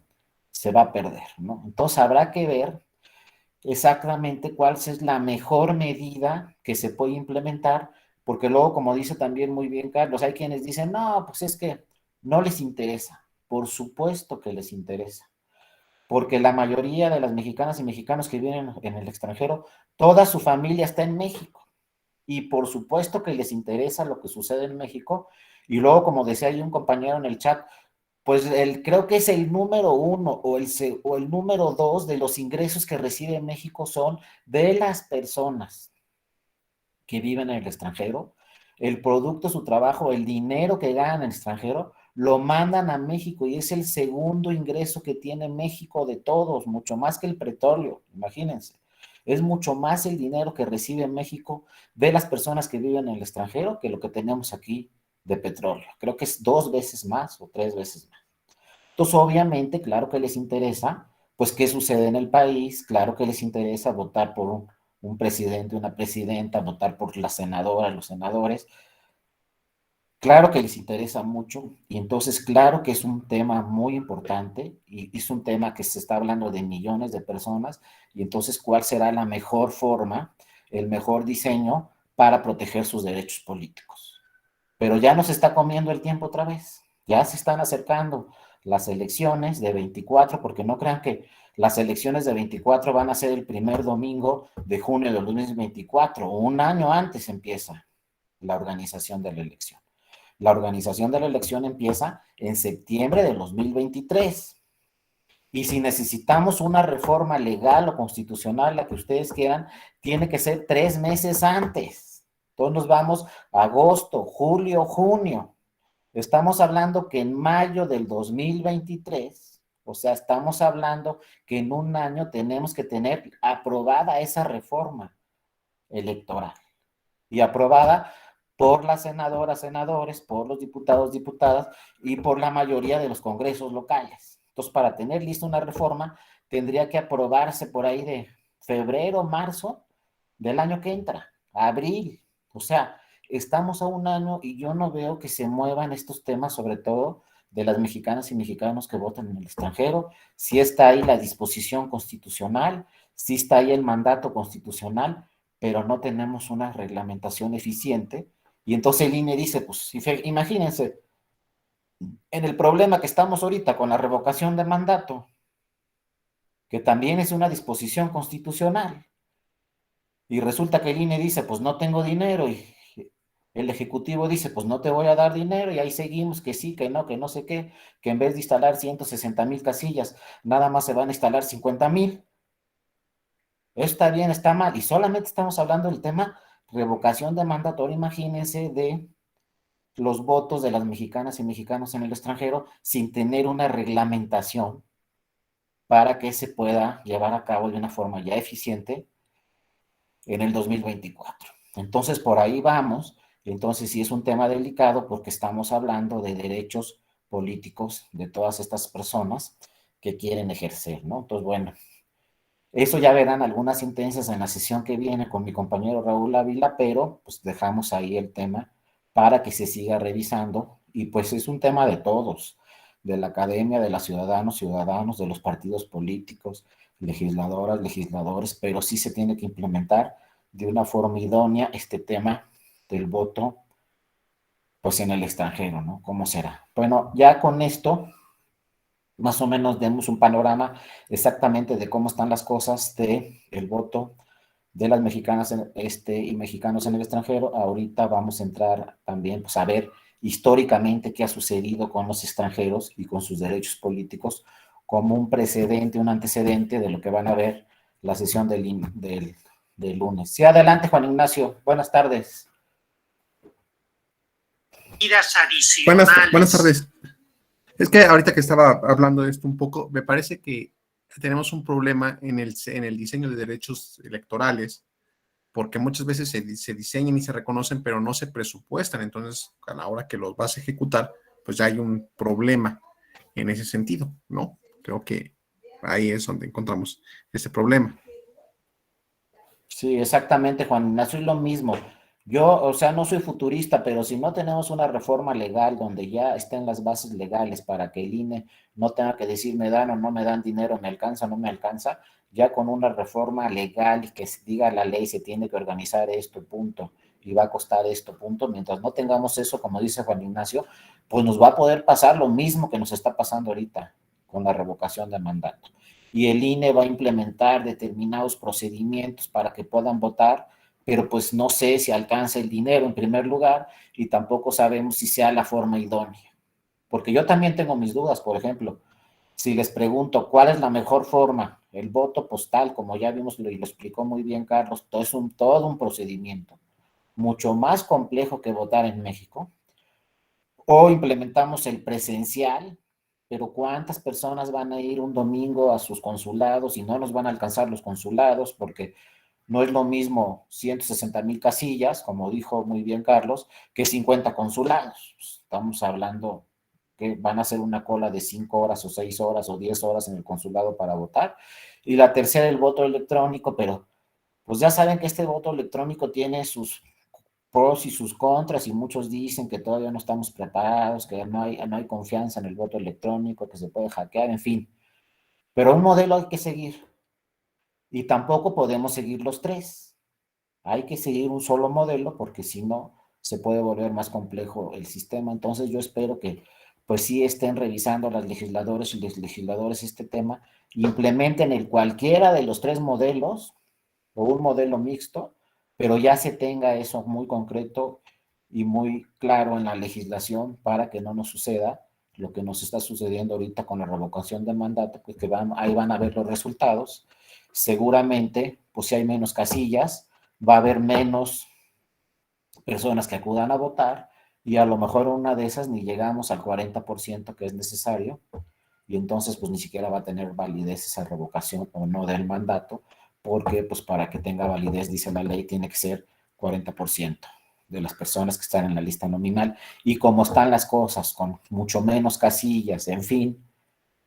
se va a perder, ¿no? Entonces habrá que ver exactamente cuál es la mejor medida que se puede implementar, porque luego, como dice también muy bien Carlos, hay quienes dicen, no, pues es que no les interesa. Por supuesto que les interesa, porque la mayoría de las mexicanas y mexicanos que viven en el extranjero, toda su familia está en México. Y por supuesto que les interesa lo que sucede en México. Y luego, como decía ahí un compañero en el chat, pues creo que es el número uno o el número dos de los ingresos que recibe México son de las personas que viven en el extranjero. El producto, su trabajo, el dinero que ganan en el extranjero, lo mandan a México y es el segundo ingreso que tiene México de todos, mucho más que el petróleo, imagínense. Es mucho más el dinero que recibe México de las personas que viven en el extranjero que lo que tenemos aquí de petróleo. Creo que es 2 veces más o 3 veces más. Entonces, obviamente, claro que les interesa, pues, qué sucede en el país, claro que les interesa votar por un presidente, una presidenta, votar por las senadoras, los senadores, claro que les interesa mucho y entonces claro que es un tema muy importante y es un tema que se está hablando de millones de personas y entonces cuál será la mejor forma, el mejor diseño para proteger sus derechos políticos. Pero ya nos está comiendo el tiempo otra vez, ya se están acercando las elecciones de 24, porque no crean que las elecciones de 24 van a ser el primer domingo de junio del 2024, un año antes empieza la organización de la elección. La organización de la elección empieza en septiembre de 2023. Y si necesitamos una reforma legal o constitucional, la que ustedes quieran, tiene que ser 3 meses antes. Entonces nos vamos a agosto, julio, junio. Estamos hablando que en mayo del 2023, o sea, estamos hablando que en un año tenemos que tener aprobada esa reforma electoral y aprobada por las senadoras, senadores, por los diputados, diputadas y por la mayoría de los congresos locales. Entonces, para tener lista una reforma, tendría que aprobarse por ahí de febrero, marzo del año que entra, abril. O sea, estamos a un año y yo no veo que se muevan estos temas, sobre todo de las mexicanas y mexicanos que votan en el extranjero, si está ahí la disposición constitucional, si está ahí el mandato constitucional, pero no tenemos una reglamentación eficiente. Y entonces el INE dice, pues imagínense, en el problema que estamos ahorita con la revocación de mandato, que también es una disposición constitucional, y resulta que el INE dice, pues no tengo dinero, y el Ejecutivo dice, pues no te voy a dar dinero, y ahí seguimos, que sí, que no sé qué, que en vez de instalar 160,000 casillas, nada más se van a instalar 50,000. Está bien, está mal, y solamente estamos hablando del tema revocación de mandato. Ahora imagínense de los votos de las mexicanas y mexicanos en el extranjero sin tener una reglamentación para que se pueda llevar a cabo de una forma ya eficiente en el 2024. Entonces, por ahí vamos. Entonces, sí es un tema delicado porque estamos hablando de derechos políticos de todas estas personas que quieren ejercer, ¿no? Entonces, bueno, eso ya verán algunas sentencias en la sesión que viene con mi compañero Raúl Ávila, pero pues dejamos ahí el tema para que se siga revisando y pues es un tema de todos, de la academia, de los ciudadanos, ciudadanos, de los partidos políticos, legisladoras, legisladores, pero sí se tiene que implementar de una forma idónea este tema del voto pues en el extranjero, ¿no? ¿Cómo será? Bueno, ya con esto más o menos demos un panorama exactamente de cómo están las cosas de el voto de las mexicanas y mexicanos en el extranjero. Ahorita vamos a entrar también pues, a ver históricamente qué ha sucedido con los extranjeros y con sus derechos políticos como un precedente, un antecedente de lo que van a ver la sesión del lunes. Sí, adelante, Juan Ignacio. Buenas tardes. Buenas tardes. Es que ahorita que estaba hablando de esto un poco, me parece que tenemos un problema en el diseño de derechos electorales, porque muchas veces se diseñan y se reconocen, pero no se presupuestan. Entonces, a la hora que los vas a ejecutar, pues ya hay un problema en ese sentido, ¿no? Creo que ahí es donde encontramos ese problema. Sí, exactamente, Juan Ignacio, es lo mismo. Yo, o sea, no soy futurista, pero si no tenemos una reforma legal donde ya estén las bases legales para que el INE no tenga que decir me dan o no me dan dinero, me alcanza o no me alcanza, ya con una reforma legal y que diga la ley se tiene que organizar esto, punto, y va a costar esto, punto. Mientras no tengamos eso, como dice Juan Ignacio, pues nos va a poder pasar lo mismo que nos está pasando ahorita con la revocación de mandato y el INE va a implementar determinados procedimientos para que puedan votar, pero pues no sé si alcanza el dinero en primer lugar y tampoco sabemos si sea la forma idónea. Porque yo también tengo mis dudas, por ejemplo, si les pregunto cuál es la mejor forma, el voto postal, como ya vimos y lo explicó muy bien Carlos, todo un procedimiento, mucho más complejo que votar en México, o implementamos el presencial, pero ¿cuántas personas van a ir un domingo a sus consulados y no nos van a alcanzar los consulados? Porque no es lo mismo 160,000 casillas, como dijo muy bien Carlos, que 50 consulados. Estamos hablando que van a hacer una cola de 5 horas o 6 horas o 10 horas en el consulado para votar. Y la tercera, el voto electrónico, pero pues ya saben que este voto electrónico tiene sus pros y sus contras, y muchos dicen que todavía no estamos preparados, que no hay confianza en el voto electrónico, que se puede hackear, en fin. Pero un modelo hay que seguir, y tampoco podemos seguir los tres. Hay que seguir un solo modelo, porque si no, se puede volver más complejo el sistema. Entonces yo espero que pues sí estén revisando las legisladoras y los legisladores este tema, implementen el cualquiera de los tres modelos, o un modelo mixto, pero ya se tenga eso muy concreto y muy claro en la legislación para que no nos suceda lo que nos está sucediendo ahorita con la revocación de mandato, pues que ahí van a ver los resultados. Seguramente, pues si hay menos casillas, va a haber menos personas que acudan a votar, y a lo mejor una de esas ni llegamos al 40% que es necesario, y entonces pues ni siquiera va a tener validez esa revocación o no del mandato, porque pues para que tenga validez, dice la ley, tiene que ser 40% de las personas que están en la lista nominal, y como están las cosas, con mucho menos casillas, en fin,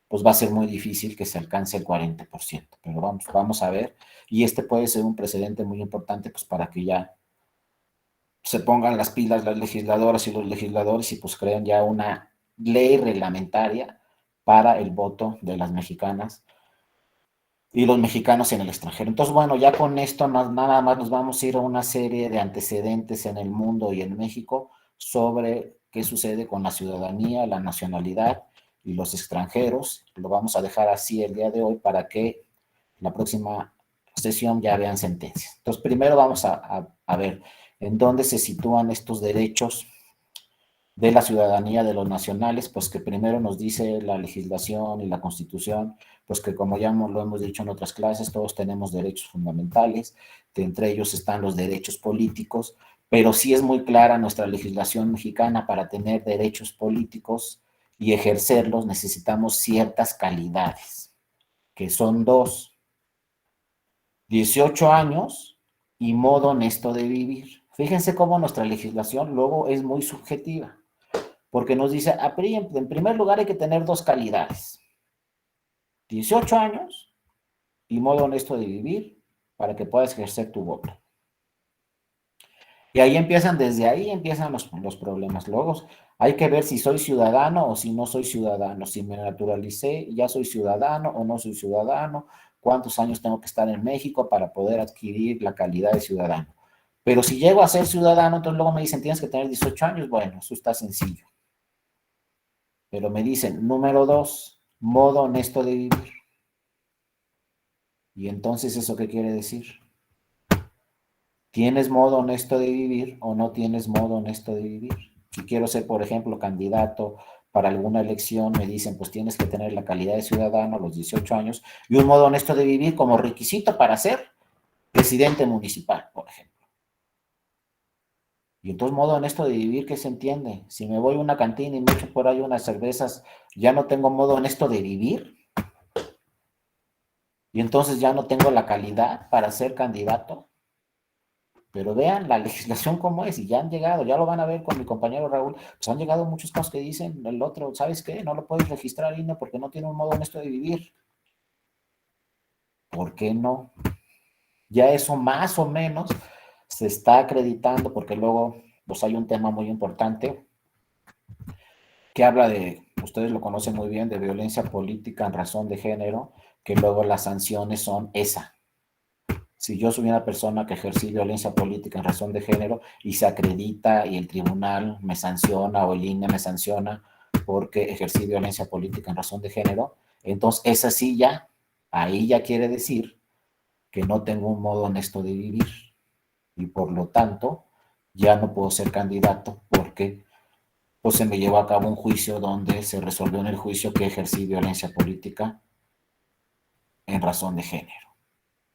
pues va a ser muy difícil que se alcance el 40%, pero vamos a ver, y este puede ser un precedente muy importante pues para que ya se pongan las pilas las legisladoras y los legisladores y pues creen ya una ley reglamentaria para el voto de las mexicanas y los mexicanos en el extranjero. Entonces, bueno, ya con esto nada más nos vamos a ir a una serie de antecedentes en el mundo y en México sobre qué sucede con la ciudadanía, la nacionalidad y los extranjeros. Lo vamos a dejar así el día de hoy para que la próxima sesión ya vean sentencias. Entonces, primero vamos a ver en dónde se sitúan estos derechos de la ciudadanía de los nacionales, pues que primero nos dice la legislación y la Constitución, pues que como ya lo hemos dicho en otras clases, todos tenemos derechos fundamentales, de entre ellos están los derechos políticos, pero sí es muy clara nuestra legislación mexicana: para tener derechos políticos y ejercerlos necesitamos ciertas calidades, que son dos: 18 años y modo honesto de vivir. Fíjense cómo nuestra legislación luego es muy subjetiva, porque nos dice, en primer lugar hay que tener dos calidades: 18 años y modo honesto de vivir, para que puedas ejercer tu voto. Y desde ahí empiezan los problemas. Luego hay que ver si soy ciudadano o si no soy ciudadano, si me naturalicé, ya soy ciudadano o no soy ciudadano, cuántos años tengo que estar en México para poder adquirir la calidad de ciudadano. Pero si llego a ser ciudadano, entonces luego me dicen, tienes que tener 18 años. Bueno, eso está sencillo. Pero me dicen, número 2, modo honesto de vivir. Y entonces, ¿eso qué quiere decir? ¿Tienes modo honesto de vivir o no tienes modo honesto de vivir? Si quiero ser, por ejemplo, candidato para alguna elección, me dicen, pues tienes que tener la calidad de ciudadano a los 18 años y un modo honesto de vivir como requisito para ser presidente municipal, por ejemplo. Y entonces, modo honesto de vivir, ¿qué se entiende? Si me voy a una cantina y me echo por ahí unas cervezas, ¿ya no tengo modo honesto de vivir? Y entonces ya no tengo la calidad para ser candidato. Pero vean la legislación cómo es, y ya han llegado, ya lo van a ver con mi compañero Raúl, pues han llegado muchos casos que dicen el otro, ¿sabes qué? No lo puedes registrar, INE, porque no tiene un modo honesto de vivir. ¿Por qué no? Ya eso más o menos se está acreditando, porque luego pues hay un tema muy importante que habla de, ustedes lo conocen muy bien, de violencia política en razón de género, que luego las sanciones son esa. Si yo soy una persona que ejercí violencia política en razón de género y se acredita y el tribunal me sanciona o el INE me sanciona porque ejercí violencia política en razón de género, entonces esa sí ya, ahí ya quiere decir que no tengo un modo honesto de vivir y por lo tanto ya no puedo ser candidato, porque pues se me llevó a cabo un juicio donde se resolvió en el juicio que ejercí violencia política en razón de género.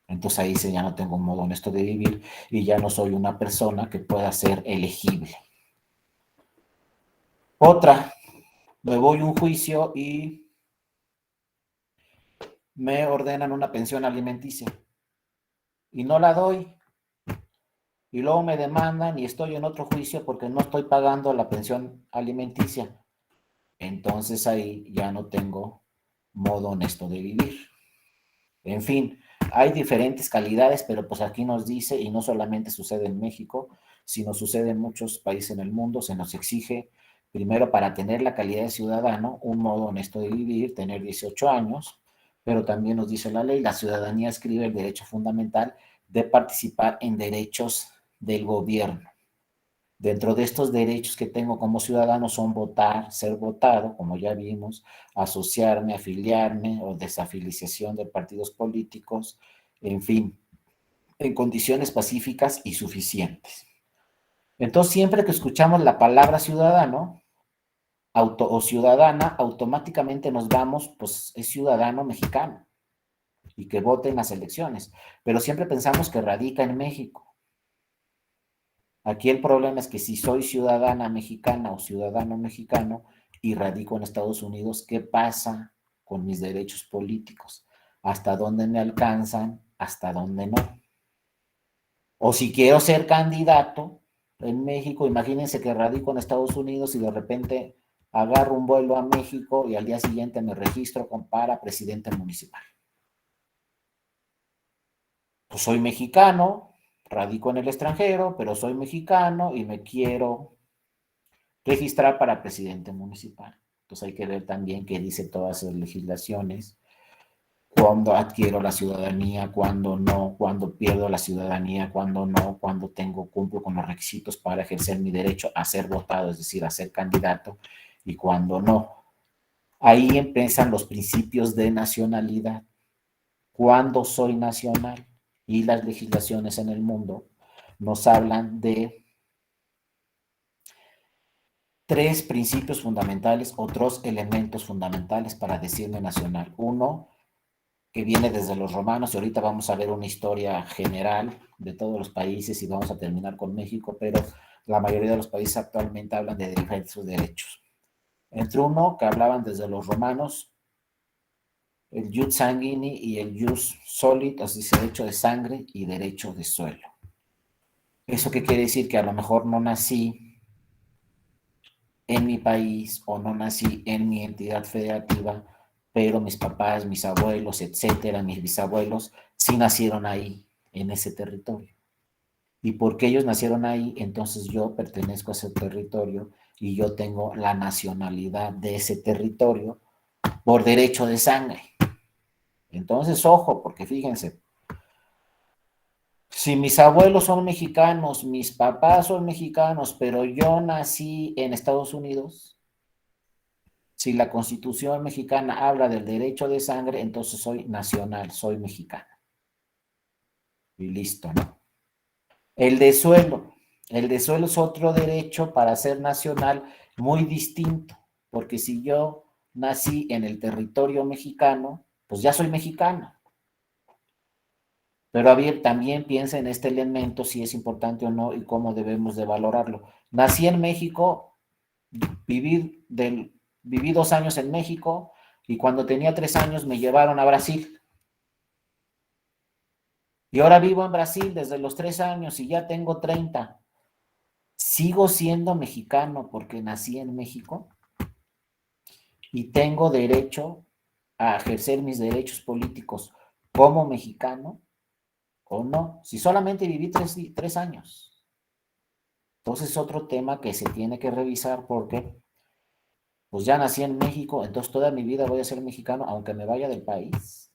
Entonces ahí sí ya no tengo un modo honesto de vivir y ya no soy una persona que pueda ser elegible. Otra, me voy a un juicio y me ordenan una pensión alimenticia y no la doy. Y luego me demandan y estoy en otro juicio porque no estoy pagando la pensión alimenticia. entonces ahí ya no tengo modo honesto de vivir. En fin, hay diferentes calidades, pero pues aquí nos dice, y no solamente sucede en México, sino sucede en muchos países en el mundo, se nos exige, primero, para tener la calidad de ciudadano, un modo honesto de vivir, tener 18 años, pero también nos dice la ley, la ciudadanía escribe el derecho fundamental de participar en derechos del gobierno. Dentro de estos derechos que tengo como ciudadano son votar, ser votado, como ya vimos, asociarme, afiliarme o desafiliación de partidos políticos, en fin, en condiciones pacíficas y suficientes. Entonces, siempre que escuchamos la palabra ciudadano o ciudadana, automáticamente nos vamos, pues es ciudadano mexicano y que vote en las elecciones, pero siempre pensamos que radica en México. Aquí el problema es que si soy ciudadana mexicana o ciudadano mexicano y radico en Estados Unidos, ¿qué pasa con mis derechos políticos? ¿Hasta dónde me alcanzan? ¿Hasta dónde no? O si quiero ser candidato en México, imagínense que radico en Estados Unidos y de repente agarro un vuelo a México y al día siguiente me registro para presidente municipal. Pues soy mexicano, radico en el extranjero, pero soy mexicano y me quiero registrar para presidente municipal. Entonces hay que ver también qué dice todas esas legislaciones, cuándo adquiero la ciudadanía, cuándo no, cuándo pierdo la ciudadanía, cuándo no, cuándo cumplo con los requisitos para ejercer mi derecho a ser votado, es decir, a ser candidato, y cuándo no. Ahí empiezan los principios de nacionalidad. ¿Cuándo soy nacional? Y las legislaciones en el mundo nos hablan de 3 principios fundamentales o 2 elementos fundamentales para decirme nacional. Uno, que viene desde los romanos, y ahorita vamos a ver una historia general de todos los países y vamos a terminar con México, pero la mayoría de los países actualmente hablan de diferentes derechos. Entre uno, que hablaban desde los romanos, el jus sanguini y el jus soli, es derecho de sangre y derecho de suelo. ¿Eso qué quiere decir? Que a lo mejor no nací en mi país o no nací en mi entidad federativa, pero mis papás, mis abuelos, etcétera, mis bisabuelos, sí nacieron ahí, en ese territorio. Y porque ellos nacieron ahí, entonces yo pertenezco a ese territorio y yo tengo la nacionalidad de ese territorio por derecho de sangre. Entonces, ojo, porque fíjense, si mis abuelos son mexicanos, mis papás son mexicanos, pero yo nací en Estados Unidos, si la Constitución mexicana habla del derecho de sangre, entonces soy nacional, soy mexicano. Y listo, ¿no? El de suelo es otro derecho para ser nacional muy distinto, porque si yo nací en el territorio mexicano, pues ya soy mexicano. Pero a ver, también piensa en este elemento, si es importante o no y cómo debemos de valorarlo. Nací en México, viví 2 años en México y cuando tenía 3 años me llevaron a Brasil. Y ahora vivo en Brasil desde los 3 años y ya tengo 30. Sigo siendo mexicano porque nací en México y tengo derecho a ejercer mis derechos políticos como mexicano o no, si solamente viví 3 años. Entonces es otro tema que se tiene que revisar porque pues ya nací en México, entonces toda mi vida voy a ser mexicano aunque me vaya del país.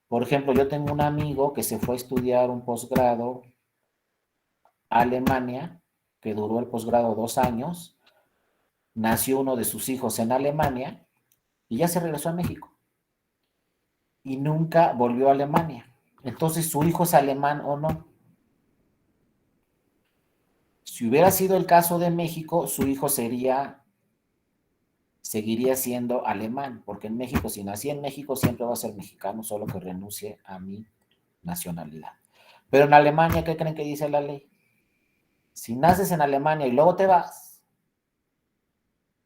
Por ejemplo, yo tengo un amigo que se fue a estudiar un posgrado a Alemania, que duró el posgrado 2 años, nació uno de sus hijos en Alemania y ya se regresó a México. Y nunca volvió a Alemania. Entonces, ¿su hijo es alemán o no? Si hubiera sido el caso de México, su hijo seguiría siendo alemán, porque en México, si nací en México, siempre va a ser mexicano, solo que renuncie a mi nacionalidad. Pero en Alemania, ¿qué creen que dice la ley? Si naces en Alemania y luego te vas,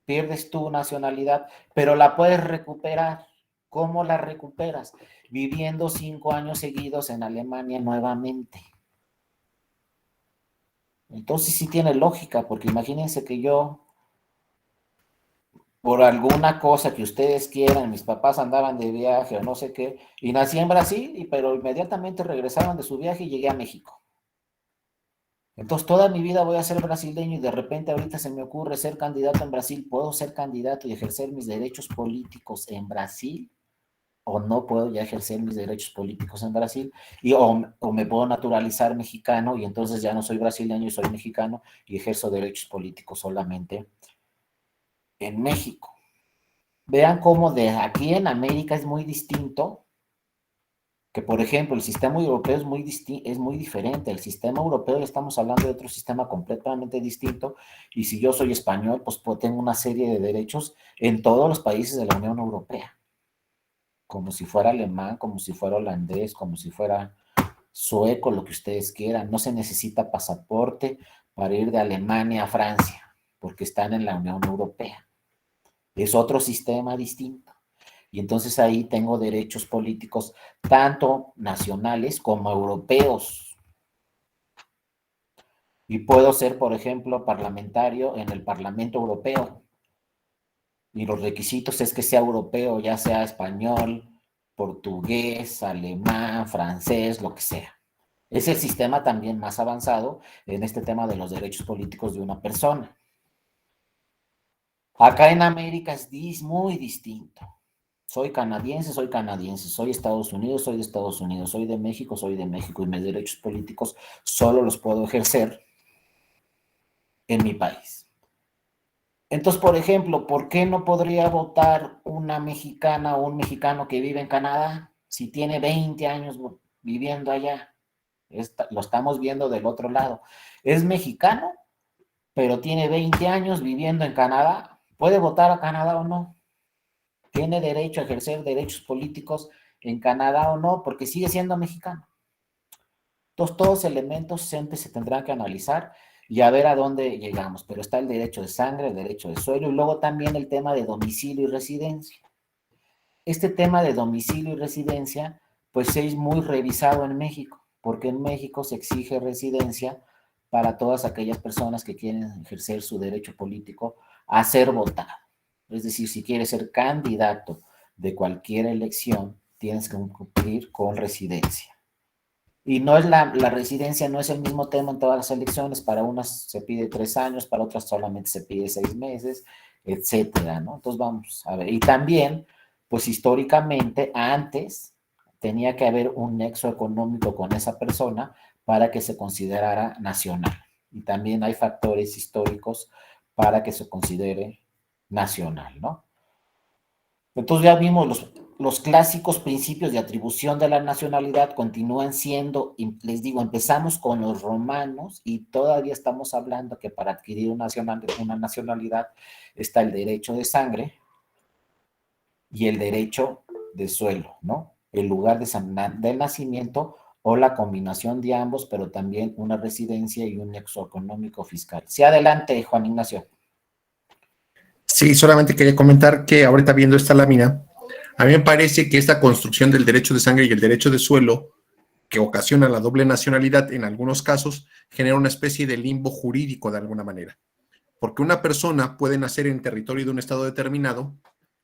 pierdes tu nacionalidad, pero la puedes recuperar. ¿Cómo la recuperas? Viviendo 5 años seguidos en Alemania nuevamente. Entonces sí tiene lógica, porque imagínense que yo por alguna cosa que ustedes quieran, mis papás andaban de viaje o no sé qué, y nací en Brasil, pero inmediatamente regresaron de su viaje y llegué a México. Entonces toda mi vida voy a ser brasileño y de repente ahorita se me ocurre ser candidato en Brasil. ¿Puedo ser candidato y ejercer mis derechos políticos en Brasil? ¿O no puedo ya ejercer mis derechos políticos en Brasil? O me puedo naturalizar mexicano y entonces ya no soy brasileño y soy mexicano y ejerzo derechos políticos solamente en México. Vean cómo de aquí en América es muy distinto, que por ejemplo el sistema europeo es muy diferente. El sistema europeo, estamos hablando de otro sistema completamente distinto, y si yo soy español, pues tengo una serie de derechos en todos los países de la Unión Europea, como si fuera alemán, como si fuera holandés, como si fuera sueco, lo que ustedes quieran. No se necesita pasaporte para ir de Alemania a Francia, porque están en la Unión Europea. Es otro sistema distinto. Y entonces ahí tengo derechos políticos tanto nacionales como europeos. Y puedo ser, por ejemplo, parlamentario en el Parlamento Europeo. Y los requisitos es que sea europeo, ya sea español, portugués, alemán, francés, lo que sea. Es el sistema también más avanzado en este tema de los derechos políticos de una persona. Acá en América es muy distinto. Soy canadiense, soy Estados Unidos, soy de Estados Unidos, soy de México, y mis derechos políticos solo los puedo ejercer en mi país. Entonces, por ejemplo, ¿por qué no podría votar una mexicana o un mexicano que vive en Canadá si tiene 20 años viviendo allá? Lo estamos viendo del otro lado. Es mexicano, pero tiene 20 años viviendo en Canadá. ¿Puede votar a Canadá o no? ¿Tiene derecho a ejercer derechos políticos en Canadá o no? Porque sigue siendo mexicano. Entonces, todos elementos siempre se tendrán que analizar y a ver a dónde llegamos. Pero está el derecho de sangre, el derecho de suelo y luego también el tema de domicilio y residencia. Este tema de domicilio y residencia, pues es muy revisado en México, porque en México se exige residencia para todas aquellas personas que quieren ejercer su derecho político a ser votado. Es decir, si quieres ser candidato de cualquier elección, tienes que cumplir con residencia. Y no es la residencia no es el mismo tema en todas las elecciones. Para unas se pide 3 años, para otras solamente se pide 6 meses, etcétera, ¿no? Entonces vamos a ver. Y también, pues históricamente, antes tenía que haber un nexo económico con esa persona para que se considerara nacional. Y también hay factores históricos para que se considere nacional, ¿no? Entonces ya vimos los clásicos principios de atribución de la nacionalidad continúan siendo, les digo, empezamos con los romanos y todavía estamos hablando que para adquirir una nacionalidad está el derecho de sangre y el derecho de suelo, ¿no? El lugar del nacimiento o la combinación de ambos, pero también una residencia y un nexo económico fiscal. Sí, adelante, Juan Ignacio. Sí, solamente quería comentar que ahorita viendo esta lámina, a mí me parece que esta construcción del derecho de sangre y el derecho de suelo, que ocasiona la doble nacionalidad en algunos casos, genera una especie de limbo jurídico de alguna manera. Porque una persona puede nacer en territorio de un estado determinado,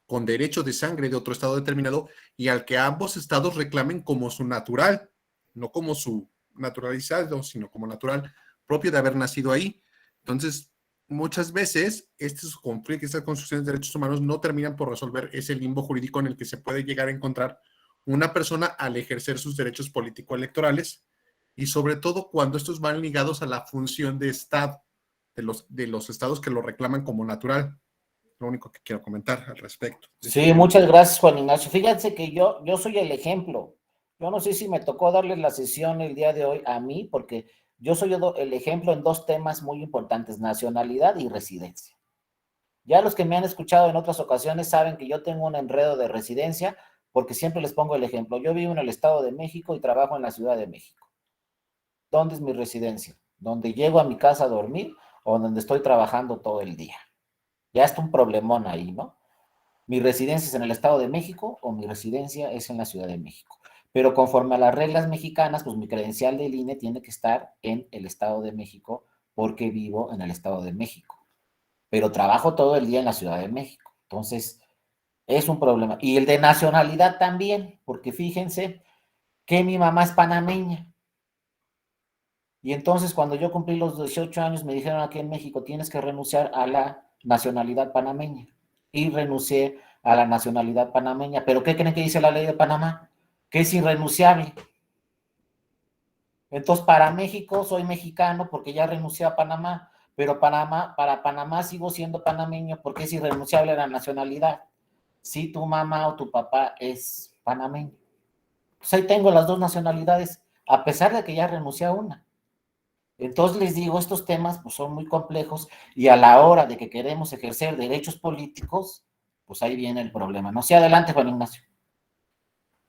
con derecho de sangre de otro estado determinado, y al que ambos estados reclamen como su natural, no como su naturalizado, sino como natural propio de haber nacido ahí. Entonces, muchas veces estos conflictos, estas construcciones de derechos humanos no terminan por resolver ese limbo jurídico en el que se puede llegar a encontrar una persona al ejercer sus derechos político-electorales, y sobre todo cuando estos van ligados a la función de Estado de los estados que lo reclaman como natural. Lo único que quiero comentar al respecto. Sí, muchas gracias, Juan Ignacio. Fíjense que yo soy el ejemplo. Yo no sé si me tocó darles la sesión el día de hoy a mí, porque yo soy el ejemplo en 2 temas muy importantes, nacionalidad y residencia. Ya los que me han escuchado en otras ocasiones saben que yo tengo un enredo de residencia, porque siempre les pongo el ejemplo. Yo vivo en el Estado de México y trabajo en la Ciudad de México. ¿Dónde es mi residencia? ¿Donde llego a mi casa a dormir o donde estoy trabajando todo el día? Ya está un problemón ahí, ¿no? Mi residencia es en el Estado de México o mi residencia es en la Ciudad de México. Pero conforme a las reglas mexicanas, pues mi credencial del INE tiene que estar en el Estado de México porque vivo en el Estado de México. Pero trabajo todo el día en la Ciudad de México. Entonces, es un problema. Y el de nacionalidad también, porque fíjense que mi mamá es panameña. Y entonces cuando yo cumplí los 18 años me dijeron aquí en México, tienes que renunciar a la nacionalidad panameña. Y renuncié a la nacionalidad panameña. ¿Pero qué creen que dice la ley de Panamá? Que es irrenunciable. Entonces para México soy mexicano porque ya renuncié a Panamá, pero para Panamá sigo siendo panameño porque es irrenunciable la nacionalidad. Si tu mamá o tu papá es panameño. Pues ahí tengo las dos nacionalidades, a pesar de que ya renuncié a una. Entonces les digo, estos temas pues, son muy complejos y a la hora de que queremos ejercer derechos políticos, pues ahí viene el problema. No sé, adelante, Juan Ignacio.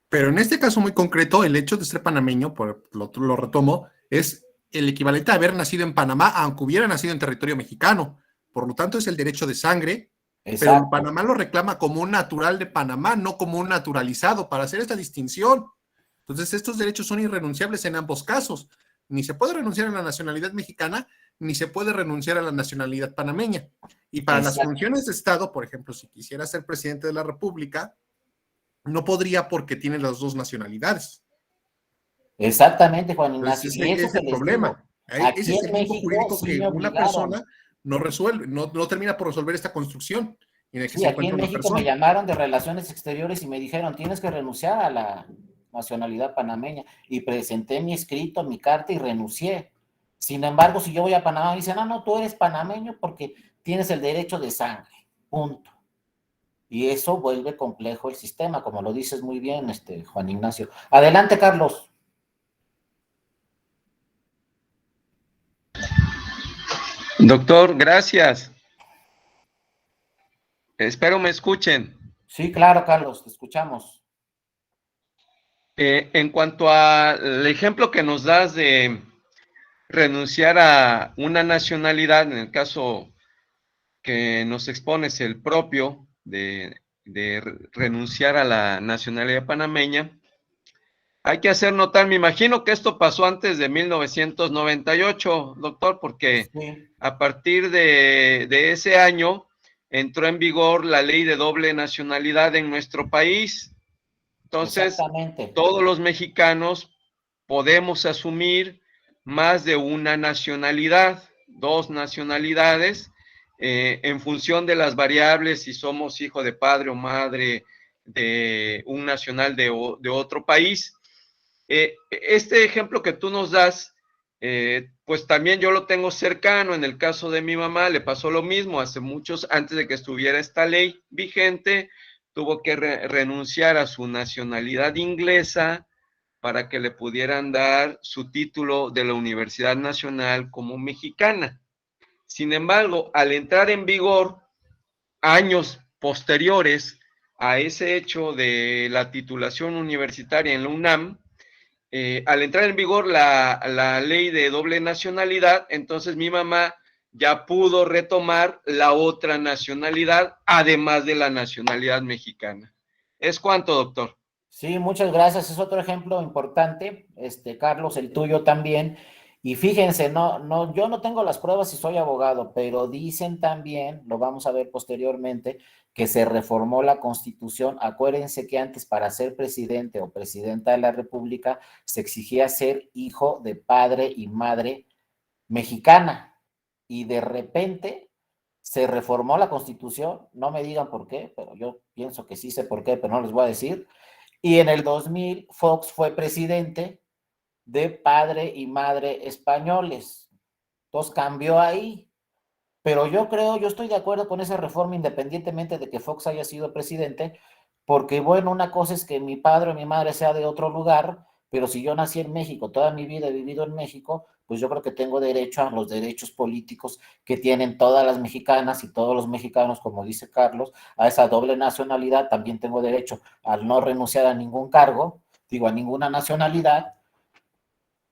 Pero en este caso muy concreto, el hecho de ser panameño, lo retomo, es el equivalente a haber nacido en Panamá, aunque hubiera nacido en territorio mexicano. Por lo tanto, es el derecho de sangre. Exacto. Pero Panamá lo reclama como un natural de Panamá, no como un naturalizado, para hacer esta distinción. Entonces, estos derechos son irrenunciables en ambos casos. Ni se puede renunciar a la nacionalidad mexicana, ni se puede renunciar a la nacionalidad panameña. Y para Exacto. Las funciones de Estado, por ejemplo, si quisiera ser presidente de la República, no podría porque tiene las dos nacionalidades. Exactamente, Juan Ignacio. Entonces, ese es el problema. Ese es el tiempo jurídico sí que una persona no resuelve, no termina por resolver esta construcción. En el que sí, aquí en México me llamaron de Relaciones Exteriores y me dijeron, tienes que renunciar a la nacionalidad panameña. Y presenté mi escrito, mi carta y renuncié. Sin embargo, si yo voy a Panamá, me dicen, no, tú eres panameño porque tienes el derecho de sangre. Punto. Y eso vuelve complejo el sistema, como lo dices muy bien, Juan Ignacio. Adelante, Carlos. Doctor, gracias. Espero me escuchen. Sí, claro, Carlos, te escuchamos. En cuanto al ejemplo que nos das de renunciar a una nacionalidad, en el caso que nos expones el propio de renunciar a la nacionalidad panameña, hay que hacer notar, me imagino que esto pasó antes de 1998, doctor, porque sí. A partir de ese año entró en vigor la ley de doble nacionalidad en nuestro país. Entonces, todos los mexicanos podemos asumir más de una nacionalidad, 2 nacionalidades, en función de las variables, si somos hijo de padre o madre de un nacional de otro país. Este ejemplo que tú nos das, pues también yo lo tengo cercano. En el caso de mi mamá le pasó lo mismo hace muchos, antes de que estuviera esta ley vigente, tuvo que renunciar a su nacionalidad inglesa para que le pudieran dar su título de la Universidad Nacional como mexicana. Sin embargo, al entrar en vigor, años posteriores a ese hecho de la titulación universitaria en la UNAM, al entrar en vigor la ley de doble nacionalidad, entonces mi mamá ya pudo retomar la otra nacionalidad, además de la nacionalidad mexicana. ¿Es cuánto, doctor? Sí, muchas gracias. Es otro ejemplo importante, Carlos, el tuyo también. Y fíjense, yo no tengo las pruebas y soy abogado, pero dicen también, lo vamos a ver posteriormente, que se reformó la Constitución. Acuérdense que antes para ser presidente o presidenta de la República se exigía ser hijo de padre y madre mexicana. Y de repente se reformó la Constitución, no me digan por qué, pero yo pienso que sí sé por qué, pero no les voy a decir. Y en el 2000 Fox fue presidente de padre y madre españoles. Entonces cambió ahí. Pero yo estoy de acuerdo con esa reforma independientemente de que Fox haya sido presidente, porque bueno, una cosa es que mi padre o mi madre sea de otro lugar, pero si yo nací en México, toda mi vida he vivido en México, pues yo creo que tengo derecho a los derechos políticos que tienen todas las mexicanas y todos los mexicanos, como dice Carlos, a esa doble nacionalidad. También tengo derecho al no renunciar a ningún cargo, a ninguna nacionalidad,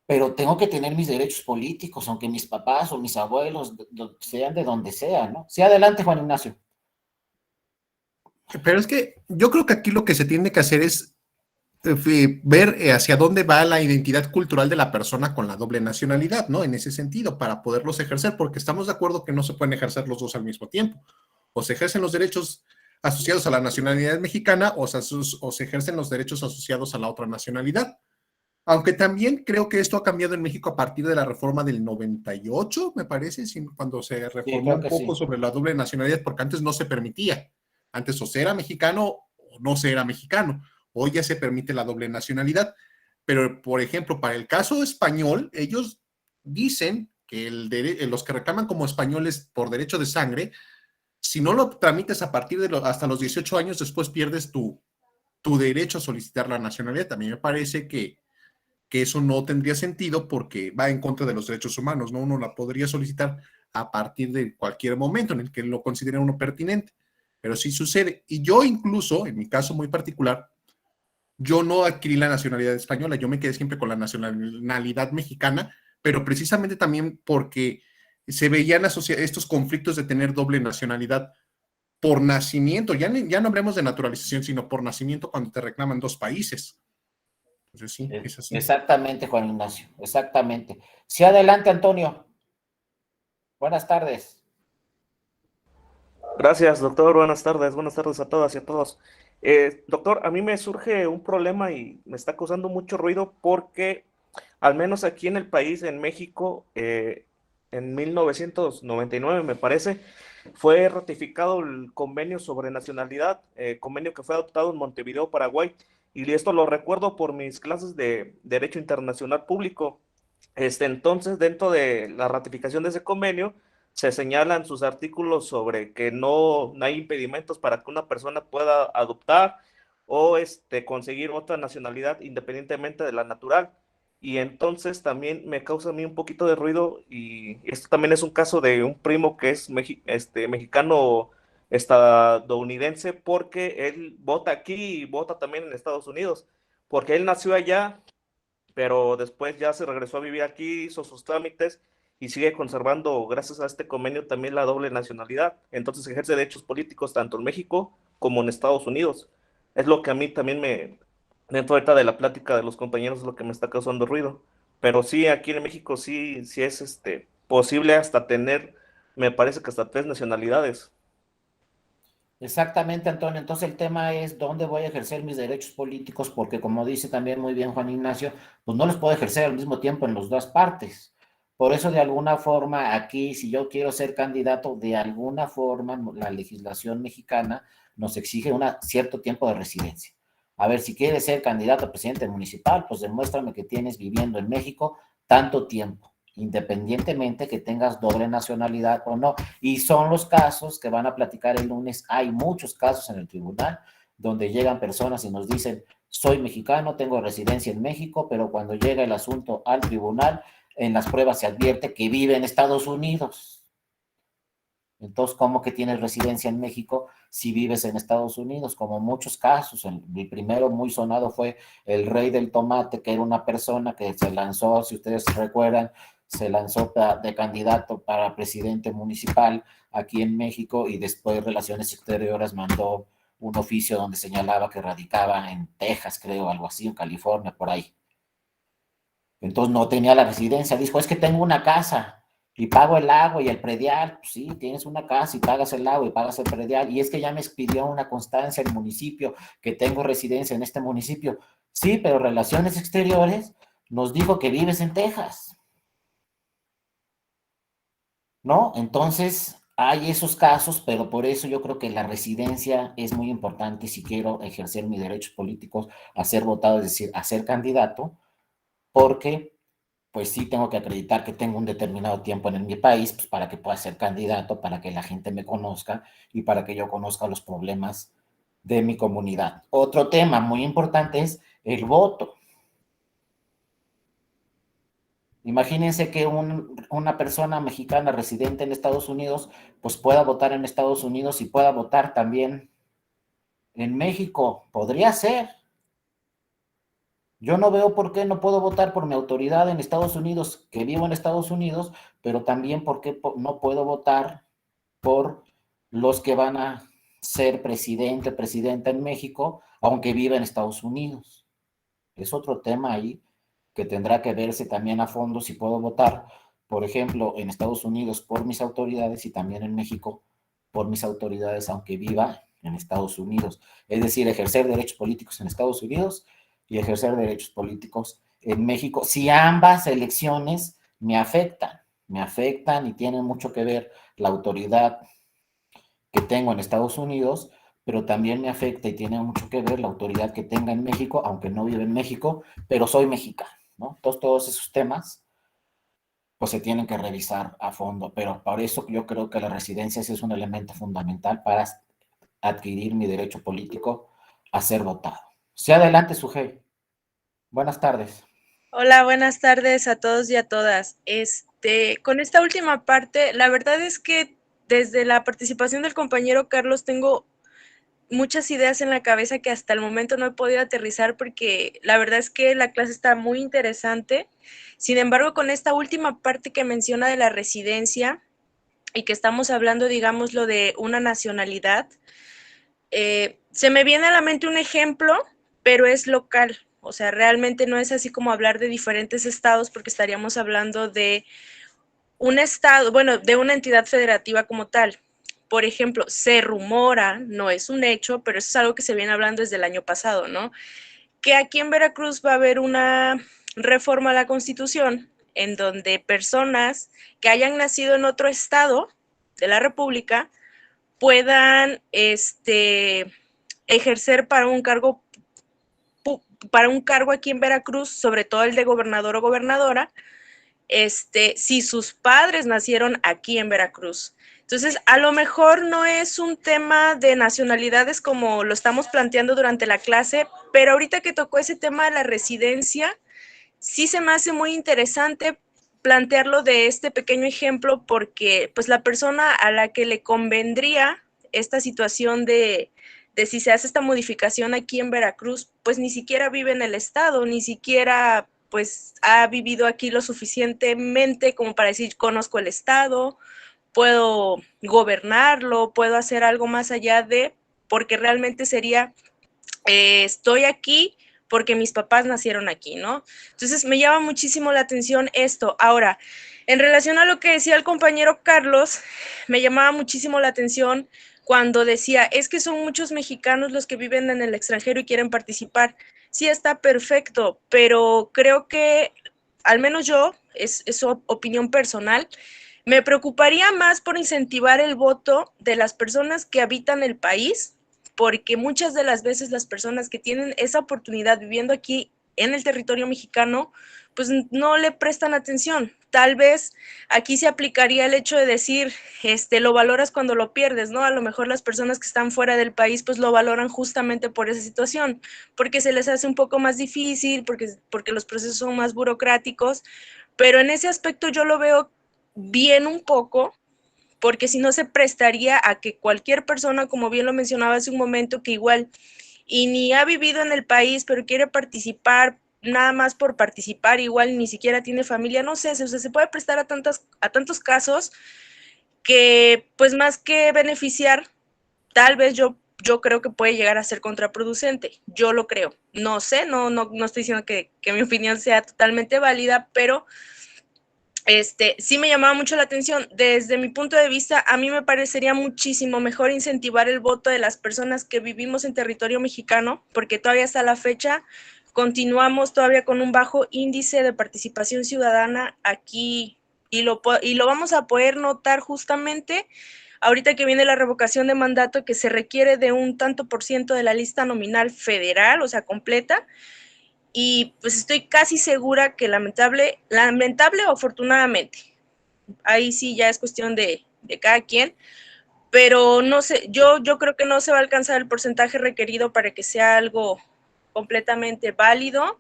pero tengo que tener mis derechos políticos, aunque mis papás o mis abuelos sean de donde sean, ¿no? Sí, adelante, Juan Ignacio. Pero es que yo creo que aquí lo que se tiene que hacer es ver hacia dónde va la identidad cultural de la persona con la doble nacionalidad, ¿no? En ese sentido, para poderlos ejercer, porque estamos de acuerdo que no se pueden ejercer los dos al mismo tiempo. O se ejercen los derechos asociados a la nacionalidad mexicana o se ejercen los derechos asociados a la otra nacionalidad. Aunque también creo que esto ha cambiado en México a partir de la reforma del 98, me parece, cuando se reformó un poco sobre la doble nacionalidad, porque antes no se permitía. Antes o se era mexicano o no se era mexicano. Hoy ya se permite la doble nacionalidad. Pero, por ejemplo, para el caso español, ellos dicen que los que reclaman como españoles por derecho de sangre, si no lo tramites a partir de hasta los 18 años, después pierdes tu derecho a solicitar la nacionalidad. También me parece que eso no tendría sentido porque va en contra de los derechos humanos, ¿no? Uno la podría solicitar a partir de cualquier momento en el que lo considere uno pertinente, pero sí sucede. Y yo incluso, en mi caso muy particular, yo no adquirí la nacionalidad española, yo me quedé siempre con la nacionalidad mexicana, pero precisamente también porque se veían estos conflictos de tener doble nacionalidad por nacimiento, ya no hablemos de naturalización, sino por nacimiento cuando te reclaman dos países. Entonces, sí, es así. Exactamente, Juan Ignacio, exactamente. Sí, adelante, Antonio. Buenas tardes. Gracias, doctor. Buenas tardes a todas y a todos. Doctor, a mí me surge un problema y me está causando mucho ruido porque, al menos aquí en el país, en México, en 1999, me parece, fue ratificado el convenio sobre nacionalidad, convenio que fue adoptado en Montevideo, Paraguay. Y esto lo recuerdo por mis clases de Derecho Internacional Público. Entonces, dentro de la ratificación de ese convenio, se señalan sus artículos sobre que no hay impedimentos para que una persona pueda adoptar o conseguir otra nacionalidad independientemente de la natural. Y entonces también me causa a mí un poquito de ruido, y esto también es un caso de un primo que es mexicano estadounidense, porque él vota aquí y vota también en Estados Unidos, porque él nació allá, pero después ya se regresó a vivir aquí, hizo sus trámites y sigue conservando, gracias a este convenio, también la doble nacionalidad. Entonces ejerce derechos políticos tanto en México como en Estados Unidos. Es lo que a mí también dentro ahorita de la plática de los compañeros, es lo que me está causando ruido. Pero sí, aquí en México sí es posible hasta tener, me parece que hasta 3 nacionalidades. Exactamente, Antonio. Entonces el tema es dónde voy a ejercer mis derechos políticos, porque como dice también muy bien Juan Ignacio, pues no los puedo ejercer al mismo tiempo en las dos partes. Por eso, de alguna forma, aquí, si yo quiero ser candidato, de alguna forma, la legislación mexicana nos exige un cierto tiempo de residencia. A ver, si quieres ser candidato a presidente municipal, pues demuéstrame que tienes viviendo en México tanto tiempo, independientemente que tengas doble nacionalidad o no. Y son los casos que van a platicar el lunes. Hay muchos casos en el tribunal donde llegan personas y nos dicen, soy mexicano, tengo residencia en México, pero cuando llega el asunto al tribunal, en las pruebas se advierte que vive en Estados Unidos. Entonces, ¿cómo que tienes residencia en México si vives en Estados Unidos? Como muchos casos. El primero muy sonado fue el rey del tomate, que era una persona que se lanzó, si ustedes recuerdan, se lanzó de candidato para presidente municipal aquí en México, y después Relaciones Exteriores mandó un oficio donde señalaba que radicaba en Texas, creo, algo así, en California, por ahí. Entonces no tenía la residencia. Dijo, es que tengo una casa y pago el agua y el predial. Pues sí, tienes una casa y pagas el agua y pagas el predial. Y es que ya me expidió una constancia el municipio que tengo residencia en este municipio. Sí, pero Relaciones Exteriores nos dijo que vives en Texas, ¿no? Entonces hay esos casos, pero por eso yo creo que la residencia es muy importante si quiero ejercer mis derechos políticos, a ser votado, es decir, a ser candidato, porque pues sí tengo que acreditar que tengo un determinado tiempo en mi país, pues para que pueda ser candidato, para que la gente me conozca y para que yo conozca los problemas de mi comunidad. Otro tema muy importante es el voto. Imagínense que una persona mexicana residente en Estados Unidos, pues pueda votar en Estados Unidos y pueda votar también en México. Podría ser. Yo no veo por qué no puedo votar por mi autoridad en Estados Unidos, que vivo en Estados Unidos, pero también por qué no puedo votar por los que van a ser presidente o presidenta en México, aunque viva en Estados Unidos. Es otro tema ahí que tendrá que verse también a fondo si puedo votar, por ejemplo, en Estados Unidos por mis autoridades y también en México por mis autoridades, aunque viva en Estados Unidos. Es decir, ejercer derechos políticos en Estados Unidos y ejercer derechos políticos en México. Si ambas elecciones me afectan y tienen mucho que ver la autoridad que tengo en Estados Unidos, pero también me afecta y tiene mucho que ver la autoridad que tenga en México, aunque no vive en México, pero soy mexicano, ¿no? Entonces, todos esos temas pues se tienen que revisar a fondo, pero por eso yo creo que la residencia es un elemento fundamental para adquirir mi derecho político a ser votado. Sí, adelante, Sujei. Buenas tardes. Hola, buenas tardes a todos y a todas. Con esta última parte, la verdad es que desde la participación del compañero Carlos tengo muchas ideas en la cabeza que hasta el momento no he podido aterrizar porque la verdad es que la clase está muy interesante. Sin embargo, con esta última parte que menciona de la residencia y que estamos hablando, digámoslo, de una nacionalidad, se me viene a la mente un ejemplo, pero es local. O sea, realmente no es así como hablar de diferentes estados porque estaríamos hablando de un estado, bueno, de una entidad federativa como tal. Por ejemplo, se rumora, no es un hecho, pero eso es algo que se viene hablando desde el año pasado, ¿no? Que aquí en Veracruz va a haber una reforma a la Constitución en donde personas que hayan nacido en otro estado de la República puedan ejercer para un cargo aquí en Veracruz, sobre todo el de gobernador o gobernadora, si sus padres nacieron aquí en Veracruz. Entonces, a lo mejor no es un tema de nacionalidades como lo estamos planteando durante la clase, pero ahorita que tocó ese tema de la residencia, sí se me hace muy interesante plantearlo de este pequeño ejemplo porque pues la persona a la que le convendría esta situación de si se hace esta modificación aquí en Veracruz, pues ni siquiera vive en el estado, ni siquiera pues ha vivido aquí lo suficientemente como para decir conozco el estado, puedo gobernarlo, puedo hacer algo más allá de, porque realmente sería, estoy aquí porque mis papás nacieron aquí, ¿no? Entonces me llama muchísimo la atención esto. Ahora, en relación a lo que decía el compañero Carlos, me llamaba muchísimo la atención cuando decía, es que son muchos mexicanos los que viven en el extranjero y quieren participar. Sí, está perfecto, pero creo que, al menos yo, es su opinión personal, me preocuparía más por incentivar el voto de las personas que habitan el país, porque muchas de las veces las personas que tienen esa oportunidad viviendo aquí en el territorio mexicano, pues no le prestan atención. Tal vez aquí se aplicaría el hecho de decir, lo valoras cuando lo pierdes, ¿no? A lo mejor las personas que están fuera del país, pues lo valoran justamente por esa situación, porque se les hace un poco más difícil, porque los procesos son más burocráticos, pero en ese aspecto yo lo veo bien un poco, porque si no se prestaría a que cualquier persona, como bien lo mencionaba hace un momento, que igual y ni ha vivido en el país, pero quiere participar nada más por participar, igual ni siquiera tiene familia, no sé, o sea, se puede prestar a tantos casos que pues más que beneficiar, tal vez yo creo que puede llegar a ser contraproducente, yo lo creo, no sé, no estoy diciendo que mi opinión sea totalmente válida, pero sí me llamaba mucho la atención. Desde mi punto de vista, a mí me parecería muchísimo mejor incentivar el voto de las personas que vivimos en territorio mexicano, porque todavía hasta la fecha continuamos todavía con un bajo índice de participación ciudadana aquí y lo vamos a poder notar justamente ahorita que viene la revocación de mandato, que se requiere de un tanto por ciento de la lista nominal federal, o sea, completa, y pues estoy casi segura que lamentable o afortunadamente, ahí sí ya es cuestión de cada quien, pero no sé, yo creo que no se va a alcanzar el porcentaje requerido para que sea algo completamente válido.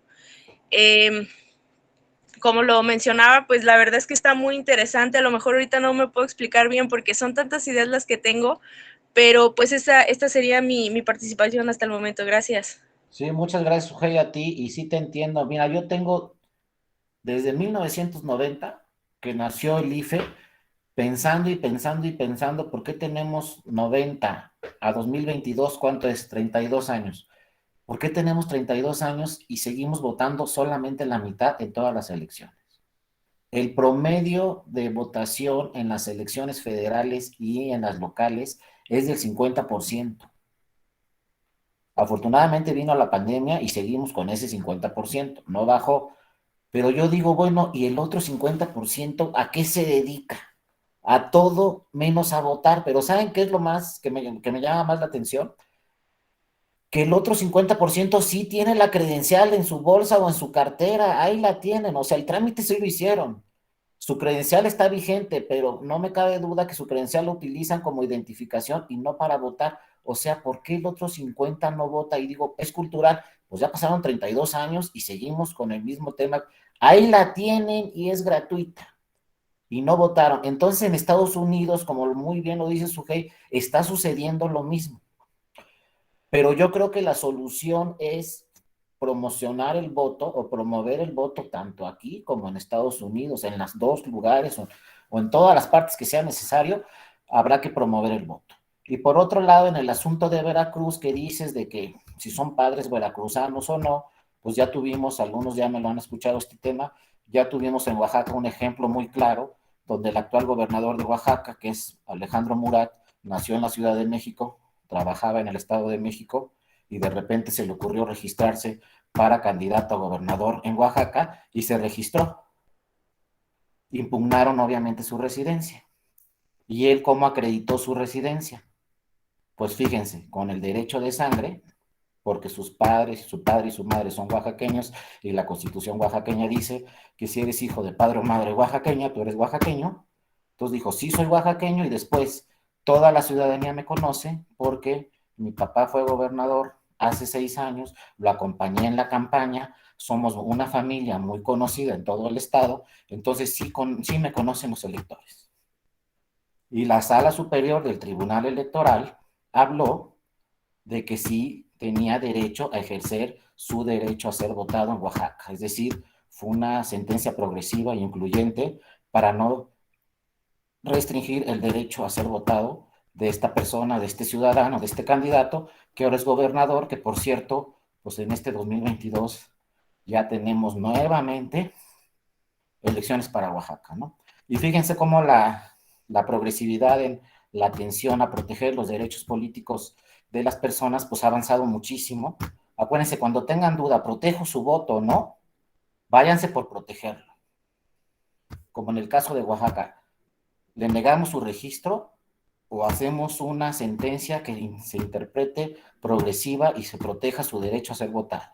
Como lo mencionaba, pues la verdad es que está muy interesante, a lo mejor ahorita no me puedo explicar bien porque son tantas ideas las que tengo, pero pues esta sería mi participación hasta el momento, gracias. Sí, muchas gracias, Sujei, a ti, y sí te entiendo. Mira, yo tengo desde 1990 que nació el IFE, pensando y pensando y pensando, ¿por qué tenemos 90 a 2022? ¿Cuánto es? 32 años. ¿Por qué tenemos 32 años y seguimos votando solamente la mitad en todas las elecciones? El promedio de votación en las elecciones federales y en las locales es del 50%. Afortunadamente vino la pandemia y seguimos con ese 50%, no bajó. Pero yo digo, bueno, ¿y el otro 50% a qué se dedica? A todo menos a votar. Pero ¿saben qué es lo más que me llama más la atención? Que el otro 50% sí tiene la credencial en su bolsa o en su cartera, ahí la tienen, o sea, el trámite sí lo hicieron. Su credencial está vigente, pero no me cabe duda que su credencial lo utilizan como identificación y no para votar. O sea, ¿por qué el otro 50 no vota? Y digo, es cultural. Pues ya pasaron 32 años y seguimos con el mismo tema. Ahí la tienen y es gratuita. Y no votaron. Entonces en Estados Unidos, como muy bien lo dice Sujei, está sucediendo lo mismo. Pero yo creo que la solución es promocionar el voto o promover el voto tanto aquí como en Estados Unidos, en los dos lugares o en todas las partes que sea necesario, habrá que promover el voto. Y por otro lado, en el asunto de Veracruz, que dices de que si son padres veracruzanos o no, pues ya tuvimos, algunos ya me lo han escuchado este tema, ya tuvimos en Oaxaca un ejemplo muy claro, donde el actual gobernador de Oaxaca, que es Alejandro Murat, nació en la Ciudad de México, trabajaba en el Estado de México y de repente se le ocurrió registrarse para candidato a gobernador en Oaxaca y se registró. Impugnaron obviamente su residencia. ¿Y él cómo acreditó su residencia? Pues fíjense, con el derecho de sangre, porque su padre y su madre son oaxaqueños y la Constitución oaxaqueña dice que si eres hijo de padre o madre oaxaqueña, tú eres oaxaqueño. Entonces dijo, sí soy oaxaqueño y después toda la ciudadanía me conoce porque mi papá fue gobernador hace 6 años, lo acompañé en la campaña, somos una familia muy conocida en todo el estado, entonces sí me conocen los electores. Y la sala superior del Tribunal Electoral habló de que sí tenía derecho a ejercer su derecho a ser votado en Oaxaca. Es decir, fue una sentencia progresiva e incluyente para no restringir el derecho a ser votado de esta persona, de este ciudadano, de este candidato, que ahora es gobernador, que por cierto, pues en este 2022 ya tenemos nuevamente elecciones para Oaxaca, ¿no? Y fíjense cómo la progresividad en la atención a proteger los derechos políticos de las personas, pues ha avanzado muchísimo. Acuérdense, cuando tengan duda, ¿protejo su voto o no? Váyanse por protegerlo. Como en el caso de Oaxaca, ¿le negamos su registro o hacemos una sentencia que se interprete progresiva y se proteja su derecho a ser votado?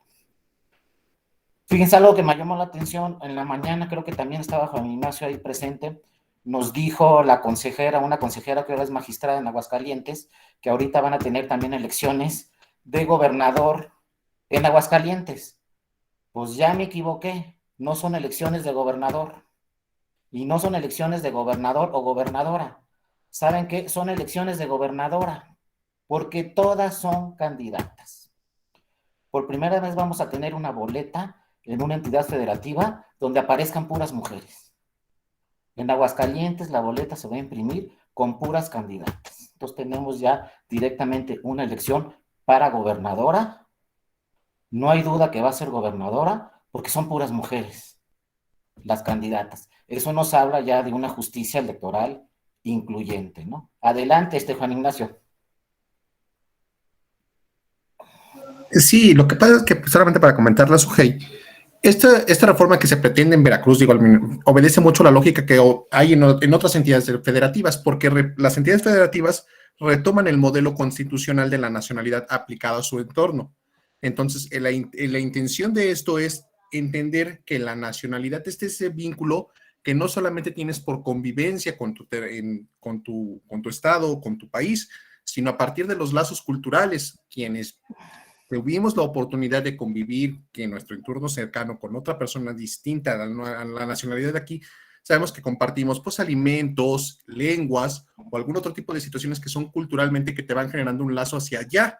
Fíjense algo que me llamó la atención, en la mañana creo que también estaba Juan Ignacio ahí presente, nos dijo la consejera, una consejera que ahora es magistrada en Aguascalientes, que ahorita van a tener también elecciones de gobernador en Aguascalientes. Pues ya me equivoqué, no son elecciones de gobernador y no son elecciones de gobernador o gobernadora. ¿Saben qué? Son elecciones de gobernadora, porque todas son candidatas. Por primera vez vamos a tener una boleta en una entidad federativa donde aparezcan puras mujeres. En Aguascalientes la boleta se va a imprimir con puras candidatas. Entonces tenemos ya directamente una elección para gobernadora. No hay duda que va a ser gobernadora porque son puras mujeres las candidatas. Eso nos habla ya de una justicia electoral incluyente, ¿no? Adelante, Juan Ignacio. Sí, lo que pasa es que solamente para comentarla, Sujei, esta reforma que se pretende en Veracruz, digo, obedece mucho la lógica que hay en otras entidades federativas, porque las entidades federativas retoman el modelo constitucional de la nacionalidad aplicado a su entorno. Entonces, la intención de esto es entender que la nacionalidad es ese vínculo que no solamente tienes por convivencia con tu estado, con tu país, sino a partir de los lazos culturales, quienes tuvimos la oportunidad de convivir en nuestro entorno cercano con otra persona distinta a la nacionalidad de aquí, sabemos que compartimos pues alimentos, lenguas o algún otro tipo de situaciones que son culturalmente que te van generando un lazo hacia allá.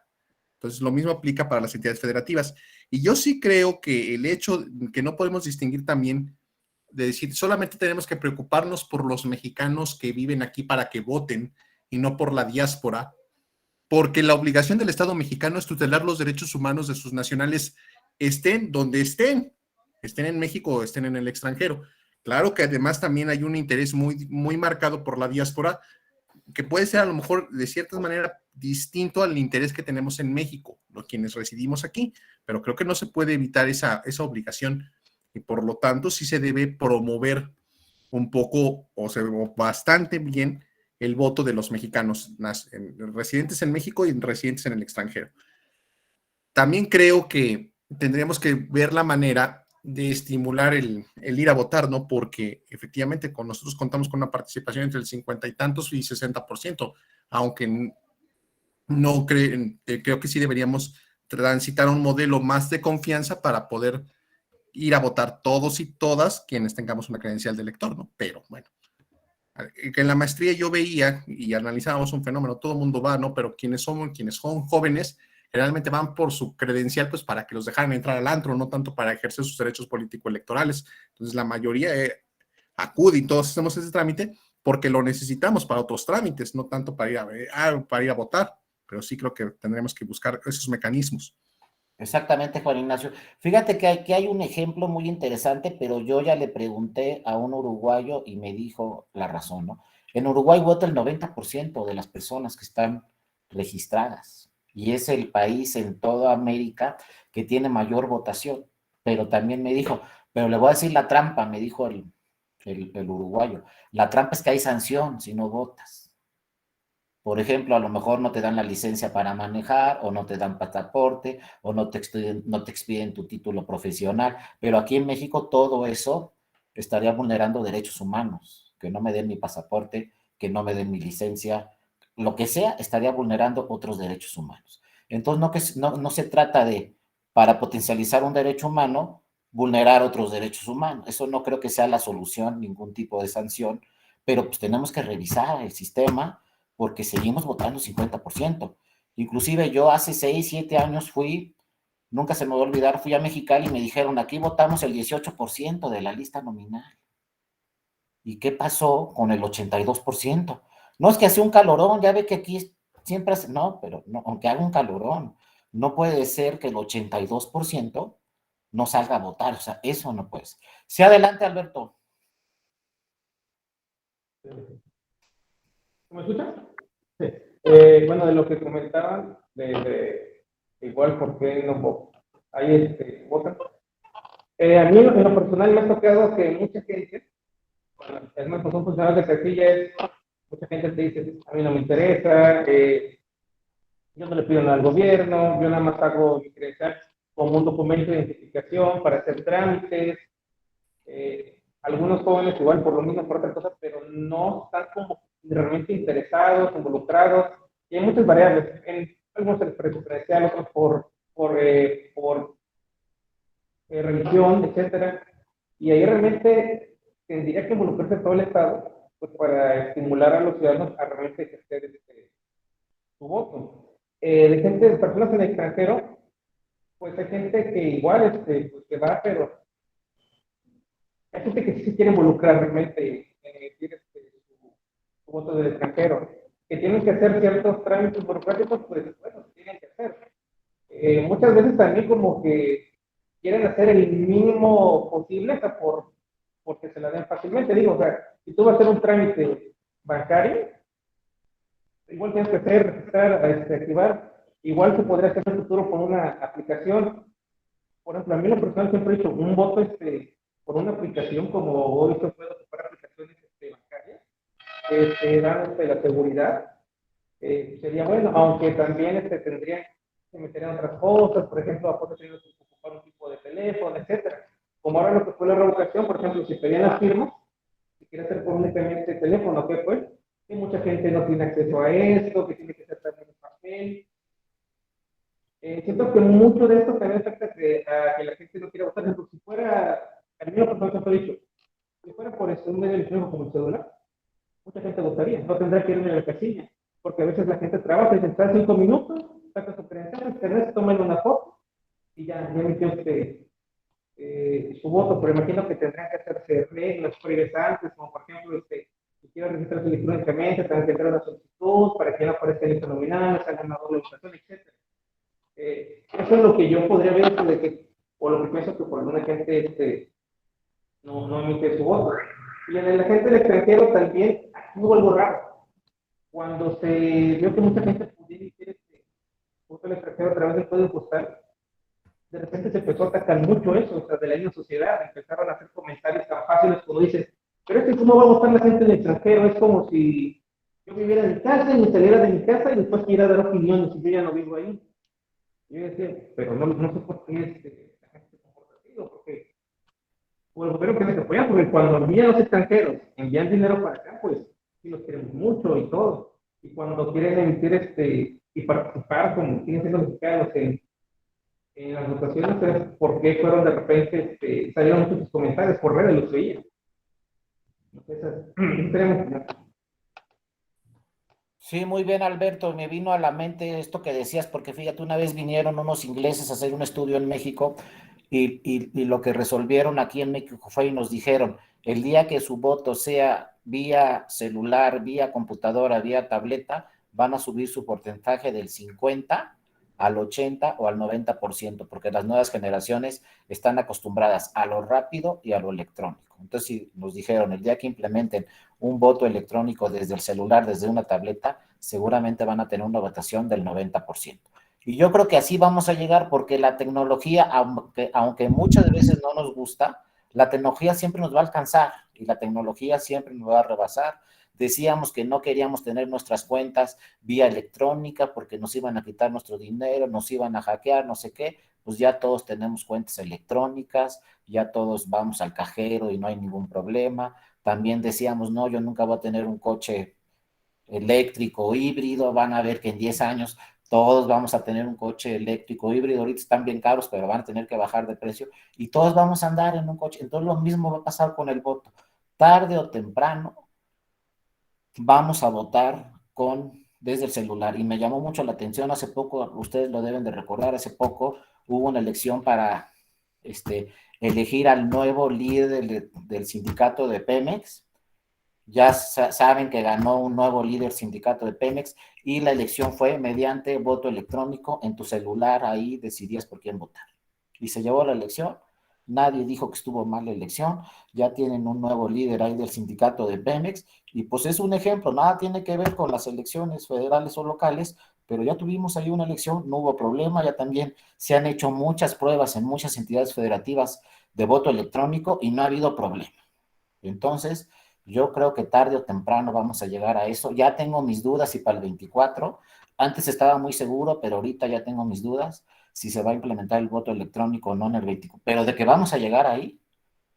Entonces, lo mismo aplica para las entidades federativas. Y yo sí creo que el hecho que no podemos distinguir también de decir solamente tenemos que preocuparnos por los mexicanos que viven aquí para que voten y no por la diáspora, porque la obligación del Estado mexicano es tutelar los derechos humanos de sus nacionales, estén donde estén en México o estén en el extranjero. Claro que además también hay un interés muy, muy marcado por la diáspora, que puede ser a lo mejor de cierta manera distinto al interés que tenemos en México, quienes residimos aquí, pero creo que no se puede evitar esa obligación y por lo tanto sí se debe promover un poco o bastante bien el voto de los mexicanos residentes en México y residentes en el extranjero. También creo que tendríamos que ver la manera de estimular el ir a votar, ¿no? Porque efectivamente nosotros contamos con una participación entre el 50 y tantos y 60%, aunque no creo que sí deberíamos transitar un modelo más de confianza para poder ir a votar todos y todas quienes tengamos una credencial de elector, ¿no? Pero bueno, que en la maestría yo veía y analizábamos un fenómeno, todo el mundo va, ¿no? Pero quienes son jóvenes, generalmente van por su credencial, pues para que los dejaran entrar al antro, no tanto para ejercer sus derechos político-electorales. Entonces la mayoría acude y todos hacemos ese trámite porque lo necesitamos para otros trámites, no tanto para ir a votar, pero sí creo que tendremos que buscar esos mecanismos. Exactamente, Juan Ignacio. Fíjate que aquí hay un ejemplo muy interesante, pero yo ya le pregunté a un uruguayo y me dijo la razón, ¿no? En Uruguay vota el 90% de las personas que están registradas y es el país en toda América que tiene mayor votación, pero también me dijo, pero le voy a decir la trampa, me dijo el uruguayo, la trampa es que hay sanción si no votas. Por ejemplo, a lo mejor no te dan la licencia para manejar, o no te dan pasaporte, o no te expiden tu título profesional, pero aquí en México todo eso estaría vulnerando derechos humanos, que no me den mi pasaporte, que no me den mi licencia, lo que sea, estaría vulnerando otros derechos humanos. Entonces, no se trata de, para potencializar un derecho humano, vulnerar otros derechos humanos. Eso no creo que sea la solución, ningún tipo de sanción, pero pues tenemos que revisar el sistema, porque seguimos votando 50%. Inclusive yo hace 6, 7 años nunca se me va a olvidar, fui a Mexicali y me dijeron, aquí votamos el 18% de la lista nominal. ¿Y qué pasó con el 82%? No, es que hace un calorón, ya ve que aquí siempre hace, no, pero no, aunque haga un calorón, no puede ser que el 82% no salga a votar, o sea, eso no puede ser. Sí, adelante, Alberto. ¿Me escuchas? Sí. Bueno, de lo que comentaban, de igual por qué no hay votan. A mí en lo personal me ha tocado que mucha gente, bueno, es más, son funcionarios de casillas, mucha gente te dice, a mí no me interesa, yo no le pido nada al gobierno, yo nada más hago mi credencial como un documento de identificación para hacer trámites. Algunos jóvenes igual por lo mismo, por otras cosas, pero no están como realmente interesados, involucrados, y hay muchas variables. Algunos se les parece credencial, otros por religión, etcétera. Y ahí realmente tendría que involucrarse todo el Estado, pues para estimular a los ciudadanos a realmente ejercer su voto. De personas en el extranjero, pues hay gente que igual pues que va, pero hay gente que sí se quiere involucrar realmente en emitir su voto del extranjero, que tienen que hacer ciertos trámites burocráticos, pues bueno, tienen que hacer. Muchas veces también como que quieren hacer el mínimo posible, o sea, porque se la den fácilmente. Digo, o sea, si tú vas a hacer un trámite bancario, igual tienes que hacer, registrar, activar, igual se podría hacer en el futuro con una aplicación. Por ejemplo, a mí la persona siempre he dicho, un voto por una aplicación como hoy se puede ocupar aplicaciones bancarias, te dan la seguridad, sería bueno, aunque también tendrían que meter en otras cosas, por ejemplo, a poder tener que ocupar un tipo de teléfono, etcétera. Como ahora lo que fue la revocación, por ejemplo, si pedían las firmas, si quiere hacer por únicamente teléfono, ¿qué fue? Que mucha gente no tiene acceso a esto, que tiene que hacer también un papel. Siento que mucho de esto también afecta a que la gente no quiera votar. Por ejemplo, si fuera, a mí lo personal siempre he dicho, si fuera por un medio electrónico como el celular, mucha gente votaría, no tendría que irme a la casilla, porque a veces la gente trabaja y se está 5 minutos, saca su credencial, internet, toman una foto y ya emitió su voto, pero imagino que tendrían que hacerse reglas previas antes, como por ejemplo, si quiero registrarse electrónicamente, tendrán que entrar una solicitud para que no aparezca el lista nominal, se haga una doble votación, etc. Eso es lo que yo podría ver, o lo que pienso que por alguna gente no emite su voto. Y en el agente del extranjero también hubo algo raro. cuando se vio que mucha gente podía emitir voto al extranjero a través del código postal, de repente se empezó a atacar mucho eso, o sea, de la misma sociedad, empezaron a hacer comentarios tan fáciles como dicen, pero es que cómo va a votar la gente en el extranjero, es como si yo viviera en mi casa y me saliera de mi casa y después quiera dar opiniones y yo ya no vivo ahí. Y yo decía, pero no sé por qué la gente se comporta así, o porque pues, el gobierno tiene que apoyar, porque cuando envían los extranjeros, envían dinero para acá, pues sí los queremos mucho y todo. Y cuando quieren emitir y participar, como quieren ser los mexicanos en las votaciones, pero ¿por qué fueron de repente, salieron muchos comentarios por redes, los veía? Entonces, Sí, muy bien, Alberto. Me vino a la mente esto que decías, porque fíjate, una vez vinieron unos ingleses a hacer un estudio en México y lo que resolvieron aquí en México fue y nos dijeron, el día que su voto sea vía celular, vía computadora, vía tableta, van a subir su porcentaje del 50 al 80 o al 90%, porque las nuevas generaciones están acostumbradas a lo rápido y a lo electrónico. Entonces, si nos dijeron, el día que implementen un voto electrónico desde el celular, desde una tableta, seguramente van a tener una votación del 90%. Y yo creo que así vamos a llegar porque la tecnología, aunque muchas veces no nos gusta, la tecnología siempre nos va a alcanzar y la tecnología siempre nos va a rebasar. Decíamos que no queríamos tener nuestras cuentas vía electrónica porque nos iban a quitar nuestro dinero, nos iban a hackear, no sé qué. Pues ya todos tenemos cuentas electrónicas, ya todos vamos al cajero y no hay ningún problema. También decíamos, no, yo nunca voy a tener un coche eléctrico o híbrido, van a ver que en 10 años todos vamos a tener un coche eléctrico híbrido, ahorita están bien caros, pero van a tener que bajar de precio y todos vamos a andar en un coche. Entonces lo mismo va a pasar con el voto. Tarde o temprano vamos a votar desde el celular. Y me llamó mucho la atención hace poco, ustedes lo deben de recordar, hace poco hubo una elección para elegir al nuevo líder del sindicato de Pemex. Ya saben que ganó un nuevo líder sindicato de Pemex y la elección fue mediante voto electrónico en tu celular, ahí decidías por quién votar. Y se llevó la elección, nadie dijo que estuvo mal la elección, ya tienen un nuevo líder ahí del sindicato de Pemex y pues es un ejemplo, nada tiene que ver con las elecciones federales o locales, pero ya tuvimos ahí una elección, no hubo problema, ya también se han hecho muchas pruebas en muchas entidades federativas de voto electrónico y no ha habido problema. Entonces, yo creo que tarde o temprano vamos a llegar a eso. Ya tengo mis dudas y para el 24, antes estaba muy seguro, pero ahorita ya tengo mis dudas si se va a implementar el voto electrónico o no en el 24. Pero de que vamos a llegar ahí,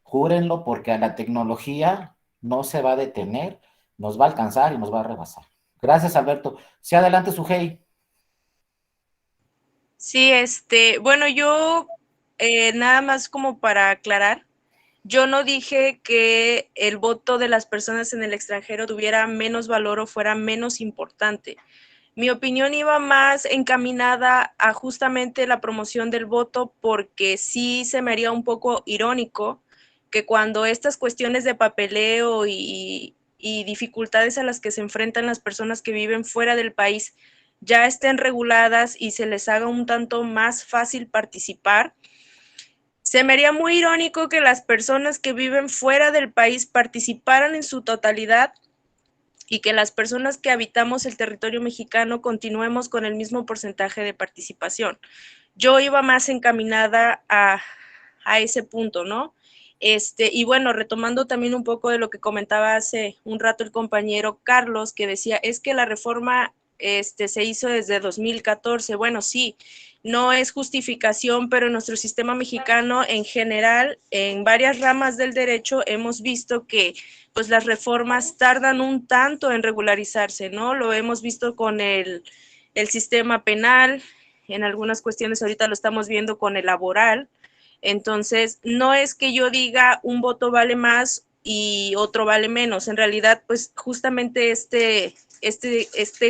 júrenlo porque a la tecnología no se va a detener, nos va a alcanzar y nos va a rebasar. Gracias, Alberto. Sí, adelante, Sujei. Sí, bueno, yo nada más como para aclarar, yo no dije que el voto de las personas en el extranjero tuviera menos valor o fuera menos importante. Mi opinión iba más encaminada a justamente la promoción del voto porque sí se me haría un poco irónico que cuando estas cuestiones de papeleo y dificultades a las que se enfrentan las personas que viven fuera del país ya estén reguladas y se les haga un tanto más fácil participar. Se me haría muy irónico que las personas que viven fuera del país participaran en su totalidad y que las personas que habitamos el territorio mexicano continuemos con el mismo porcentaje de participación. Yo iba más encaminada a ese punto, ¿no? Y bueno, retomando también un poco de lo que comentaba hace un rato el compañero Carlos, que decía, es que la reforma se hizo desde 2014. Bueno, sí, no es justificación, pero en nuestro sistema mexicano en general, en varias ramas del derecho, hemos visto que pues las reformas tardan un tanto en regularizarse, ¿no? Lo hemos visto con el sistema penal, en algunas cuestiones ahorita lo estamos viendo con el laboral. Entonces, no es que yo diga un voto vale más y otro vale menos. En realidad, pues justamente este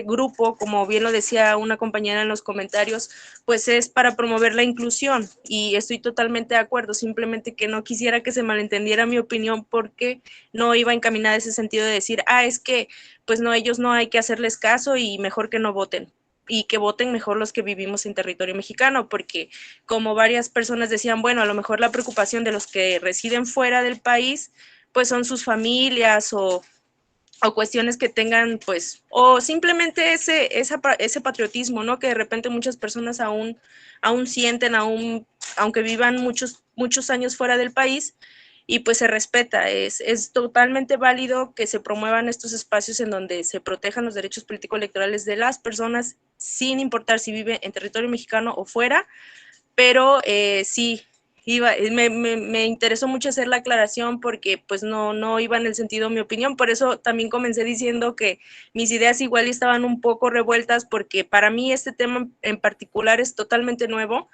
grupo, como bien lo decía una compañera en los comentarios, pues es para promover la inclusión y estoy totalmente de acuerdo, simplemente que no quisiera que se malentendiera mi opinión porque no iba encaminada a ese sentido de decir, es que pues no, ellos no hay que hacerles caso y mejor que no voten y que voten mejor los que vivimos en territorio mexicano, porque como varias personas decían, bueno, a lo mejor la preocupación de los que residen fuera del país, pues son sus familias o o cuestiones que tengan, pues, o simplemente ese patriotismo, ¿no? Que de repente muchas personas aún sienten, aunque vivan muchos años fuera del país, y pues se respeta. Es totalmente válido que se promuevan estos espacios en donde se protejan los derechos político-electorales de las personas, sin importar si vive en territorio mexicano o fuera, pero sí, me interesó mucho hacer la aclaración porque pues no iba en el sentido mi opinión, por eso también comencé diciendo que mis ideas igual estaban un poco revueltas, porque para mí este tema en particular es totalmente nuevo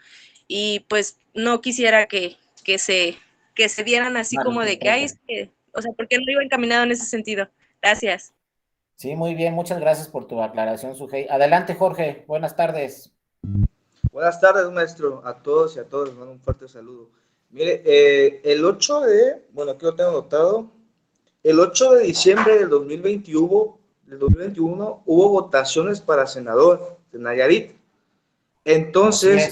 y pues no quisiera que se dieran así como de que, ay, o sea, porque no iba encaminado en ese sentido. Gracias. Sí, muy bien, muchas gracias por tu aclaración, Sujei. Adelante, Jorge, buenas tardes. Buenas tardes, maestro, a todos y a todos, les mando un fuerte saludo. Mire, el 8 bueno, aquí lo tengo anotado, el 8 de diciembre del 2021 hubo votaciones para senador de Nayarit. Entonces,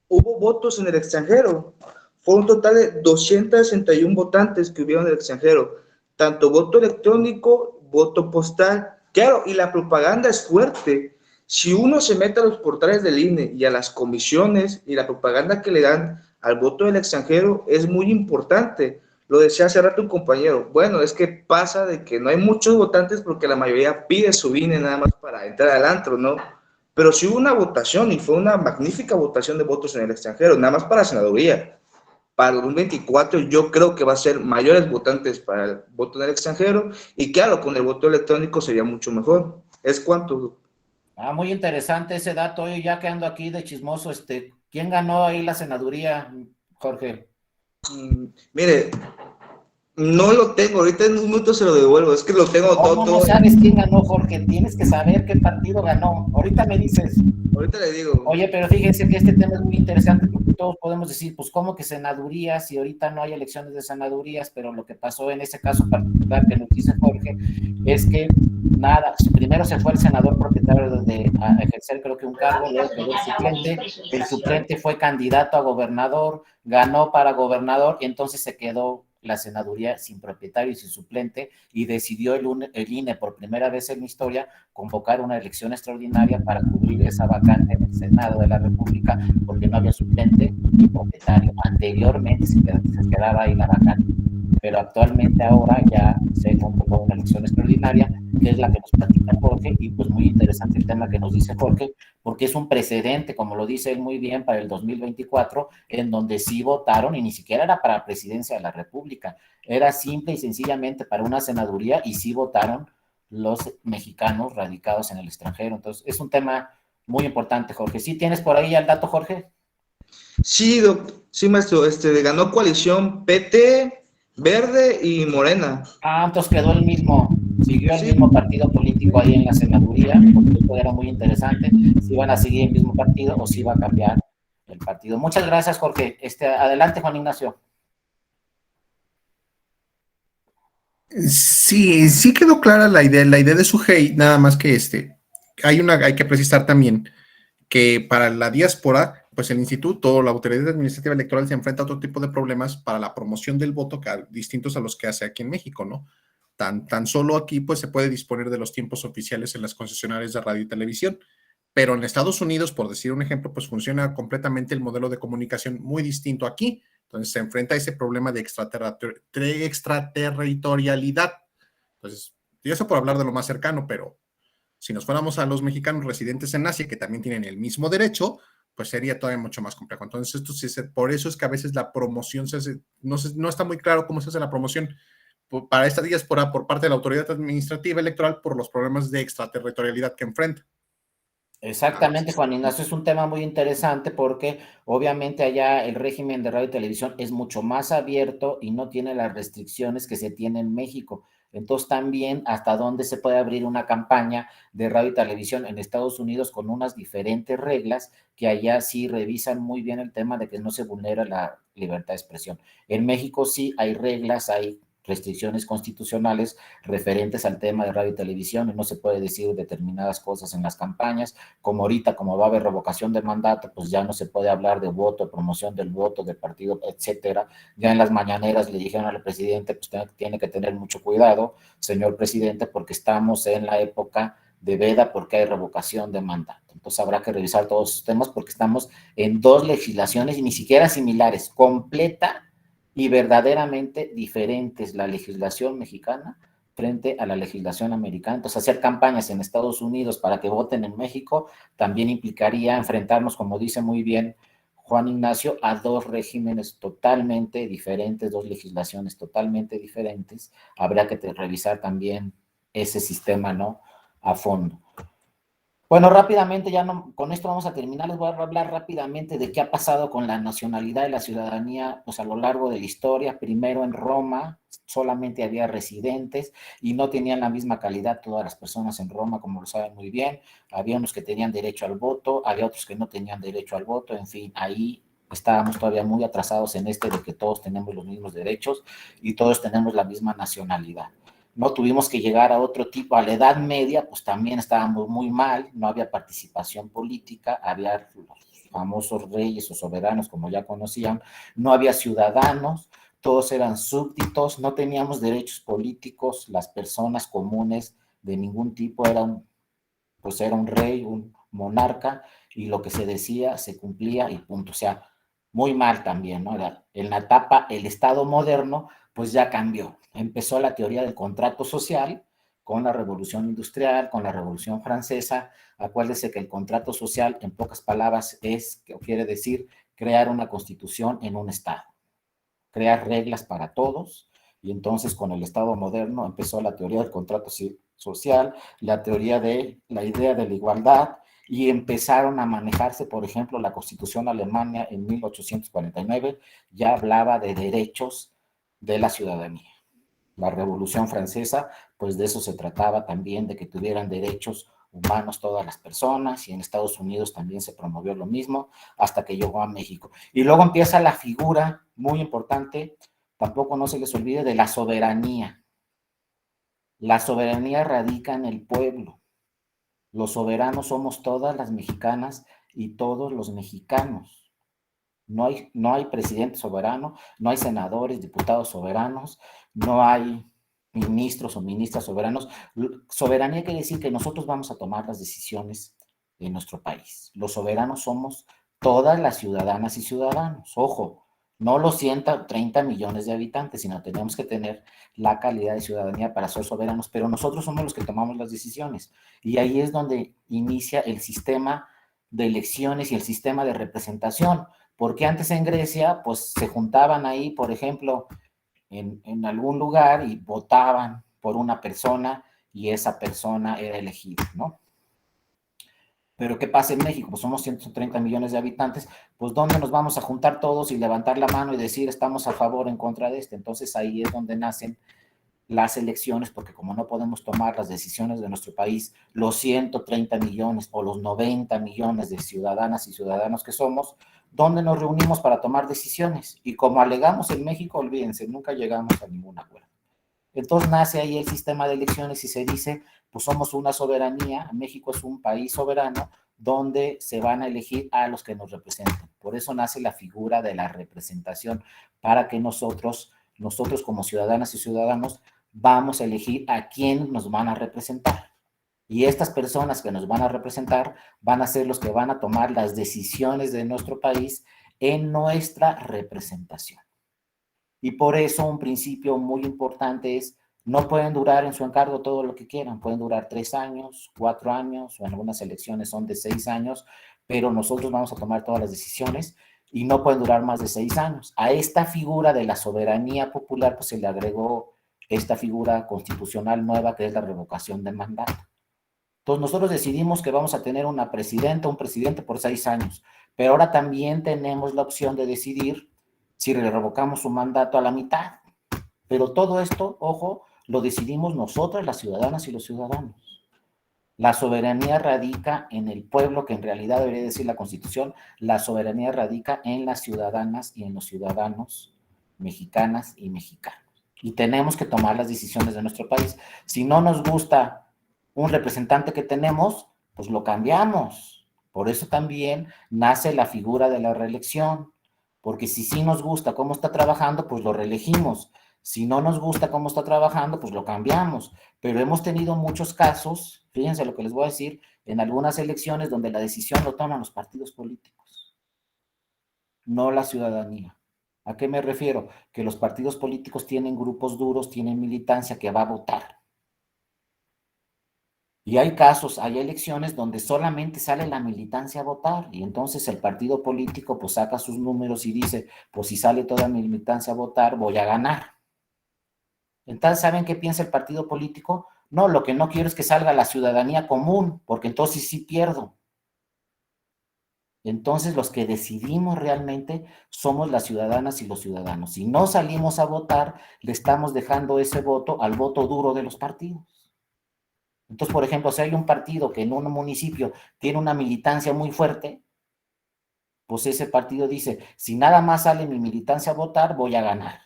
hubo votos en el extranjero. Fue un total de 261 votantes que hubieron en el extranjero, tanto voto electrónico, voto postal. Claro, y la propaganda es fuerte. Si uno se mete a los portales del INE y a las comisiones, y la propaganda que le dan al voto del extranjero es muy importante. Lo decía hace rato un compañero. Bueno, es que pasa de que no hay muchos votantes porque la mayoría pide su INE nada más para entrar al antro, ¿no? Pero sí hubo una votación y fue una magnífica votación de votos en el extranjero, nada más para senaduría. Para el 2024 yo creo que va a ser mayores votantes para el voto en el extranjero, y claro, con el voto electrónico sería mucho mejor. ¿Es cuánto? Muy interesante ese dato. Oye, ya que ando aquí de chismoso, ¿quién ganó ahí la senaduría, Jorge? Mire, no lo tengo, ahorita en un minuto se lo devuelvo, es que lo tengo todo. No sabes quién ganó, Jorge, tienes que saber qué partido ganó. Ahorita me dices. Ahorita le digo. Oye, pero fíjense que este tema es muy interesante porque todos podemos decir, pues, ¿cómo que senadurías? Y ahorita no hay elecciones de senadurías, pero lo que pasó en ese caso particular que nos dice Jorge es que nada, primero se fue el senador propietario a ejercer creo que un cargo, luego quedó el suplente fue candidato a gobernador, ganó para gobernador y entonces se quedó la senaduría sin propietario y sin suplente, y decidió el INE por primera vez en la historia convocar una elección extraordinaria para cubrir esa vacante en el Senado de la República, porque no había suplente ni propietario. Anteriormente se quedaba ahí la vacante, pero actualmente ahora ya se convocó una elección extraordinaria, que es la que nos platica Jorge, y pues muy interesante el tema que nos dice Jorge, porque es un precedente, como lo dice él muy bien, para el 2024, en donde sí votaron, y ni siquiera era para la presidencia de la República, era simple y sencillamente para una senaduría, y sí votaron los mexicanos radicados en el extranjero. Entonces, es un tema muy importante, Jorge. ¿Sí tienes por ahí el dato, Jorge? Sí, sí, maestro, ganó coalición PT, Verde y Morena. Entonces quedó el mismo, siguió el mismo partido político ahí en la senaduría, porque esto era muy interesante, si iban a seguir el mismo partido o si iba a cambiar el partido. Muchas gracias, Jorge. Adelante, Juan Ignacio. Sí quedó clara la idea de Sujei, nada más que hay que precisar también que para la diáspora, pues el instituto, la autoridad administrativa electoral se enfrenta a otro tipo de problemas para la promoción del voto distintos a los que hace aquí en México, ¿no? Tan solo aquí pues se puede disponer de los tiempos oficiales en las concesionarias de radio y televisión, pero en Estados Unidos, por decir un ejemplo, pues funciona completamente el modelo de comunicación muy distinto aquí. Entonces se enfrenta a ese problema de extraterritorialidad. Entonces, y eso por hablar de lo más cercano, pero si nos fuéramos a los mexicanos residentes en Asia, que también tienen el mismo derecho, pues sería todavía mucho más complejo. Entonces, por eso es que a veces la promoción no está muy claro cómo se hace la promoción para esta diáspora por parte de la autoridad administrativa electoral por los problemas de extraterritorialidad que enfrenta. Exactamente, Juan Ignacio, es un tema muy interesante porque obviamente allá el régimen de radio y televisión es mucho más abierto y no tiene las restricciones que se tiene en México. Entonces también hasta dónde se puede abrir una campaña de radio y televisión en Estados Unidos con unas diferentes reglas que allá sí revisan muy bien el tema de que no se vulnera la libertad de expresión. En México sí hay reglas, hay restricciones constitucionales referentes al tema de radio y televisión, y no se puede decir determinadas cosas en las campañas, como ahorita, como va a haber revocación de mandato, pues ya no se puede hablar de voto, promoción del voto, del partido, etcétera. Ya en las mañaneras le dijeron al presidente, pues tiene que tener mucho cuidado, señor presidente, porque estamos en la época de veda, porque hay revocación de mandato. Entonces habrá que revisar todos esos temas porque estamos en dos legislaciones y ni siquiera similares, completa y verdaderamente diferentes la legislación mexicana frente a la legislación americana. Entonces, hacer campañas en Estados Unidos para que voten en México también implicaría enfrentarnos, como dice muy bien Juan Ignacio, a dos regímenes totalmente diferentes, dos legislaciones totalmente diferentes. Habría que revisar también ese sistema, ¿no?, a fondo. Bueno, rápidamente, ya no, con esto vamos a terminar. Les voy a hablar rápidamente de qué ha pasado con la nacionalidad y la ciudadanía pues, a lo largo de la historia. Primero, en Roma solamente había residentes y no tenían la misma calidad todas las personas en Roma, como lo saben muy bien. Había unos que tenían derecho al voto, había otros que no tenían derecho al voto. En fin, ahí estábamos todavía muy atrasados en de que todos tenemos los mismos derechos y todos tenemos la misma nacionalidad. No tuvimos que llegar a otro tipo, a la Edad Media, pues también estábamos muy mal, no había participación política, había los famosos reyes o soberanos, como ya conocían, no había ciudadanos, todos eran súbditos, no teníamos derechos políticos, las personas comunes de ningún tipo eran, pues era un rey, un monarca, y lo que se decía se cumplía y punto. O sea, muy mal también, ¿no? En la etapa, el Estado moderno, pues ya cambió. Empezó la teoría del contrato social con la Revolución Industrial, con la Revolución Francesa. Acuérdese que el contrato social, en pocas palabras, quiere decir crear una constitución en un Estado, crear reglas para todos, y entonces con el Estado moderno empezó la teoría del contrato social, la teoría de la idea de la igualdad, y empezaron a manejarse, por ejemplo, la Constitución alemana en 1849 ya hablaba de derechos de la ciudadanía. La Revolución Francesa, pues de eso se trataba también, de que tuvieran derechos humanos todas las personas, y en Estados Unidos también se promovió lo mismo, hasta que llegó a México. Y luego empieza la figura muy importante, tampoco no se les olvide, de la soberanía. La soberanía radica en el pueblo. Los soberanos somos todas las mexicanas y todos los mexicanos. No hay presidente soberano, no hay senadores, diputados soberanos, no hay ministros o ministras soberanos. Soberanía quiere decir que nosotros vamos a tomar las decisiones de nuestro país. Los soberanos somos todas las ciudadanas y ciudadanos. Ojo, no los 130 millones de habitantes, sino tenemos que tener la calidad de ciudadanía para ser soberanos, pero nosotros somos los que tomamos las decisiones. Y ahí es donde inicia el sistema de elecciones y el sistema de representación, porque antes en Grecia, pues se juntaban ahí, por ejemplo, en algún lugar y votaban por una persona y esa persona era elegida, ¿no? Pero ¿qué pasa en México? Pues somos 130 millones de habitantes, pues ¿dónde nos vamos a juntar todos y levantar la mano y decir estamos a favor o en contra de este? Entonces ahí es donde nacen las elecciones, porque como no podemos tomar las decisiones de nuestro país, los 130 millones o los 90 millones de ciudadanas y ciudadanos que somos, ¿dónde nos reunimos para tomar decisiones? Y como alegamos en México, olvídense, nunca llegamos a ningún acuerdo. Entonces nace ahí el sistema de elecciones y se dice, pues somos una soberanía, México es un país soberano donde se van a elegir a los que nos representan. Por eso nace la figura de la representación, para que nosotros como ciudadanas y ciudadanos, vamos a elegir a quién nos van a representar. Y estas personas que nos van a representar van a ser los que van a tomar las decisiones de nuestro país en nuestra representación. Y por eso un principio muy importante es, no pueden durar en su encargo todo lo que quieran, pueden durar 3 años, 4 años, o en algunas elecciones son de 6 años, pero nosotros vamos a tomar todas las decisiones y no pueden durar más de 6 años. A esta figura de la soberanía popular, pues se le agregó esta figura constitucional nueva que es la revocación de mandato. Entonces nosotros decidimos que vamos a tener una presidenta, un presidente por 6 años, pero ahora también tenemos la opción de decidir si le revocamos su mandato a la mitad. Pero todo esto, ojo, lo decidimos nosotras, las ciudadanas y los ciudadanos. La soberanía radica en el pueblo, que en realidad debería decir la Constitución, la soberanía radica en las ciudadanas y en los ciudadanos mexicanas y mexicanos. y tenemos que tomar las decisiones de nuestro país. Si no nos gusta un representante que tenemos, pues lo cambiamos. Por eso también nace la figura de la reelección, porque si sí nos gusta cómo está trabajando, pues lo reelegimos. Si no nos gusta cómo está trabajando, pues lo cambiamos. Pero hemos tenido muchos casos, fíjense lo que les voy a decir, en algunas elecciones donde la decisión lo toman los partidos políticos, no la ciudadanía. ¿A qué me refiero? Que los partidos políticos tienen grupos duros, tienen militancia que va a votar. Y hay casos, hay elecciones donde solamente sale la militancia a votar y entonces el partido político pues saca sus números y dice, pues si sale toda mi militancia a votar, voy a ganar. Entonces, ¿saben qué piensa el partido político? No, lo que no quiero es que salga la ciudadanía común, porque entonces sí pierdo. Entonces, los que decidimos realmente somos las ciudadanas y los ciudadanos. Si no salimos a votar, le estamos dejando ese voto al voto duro de los partidos. Entonces, por ejemplo, si hay un partido que en un municipio tiene una militancia muy fuerte, pues ese partido dice, si nada más sale mi militancia a votar, voy a ganar.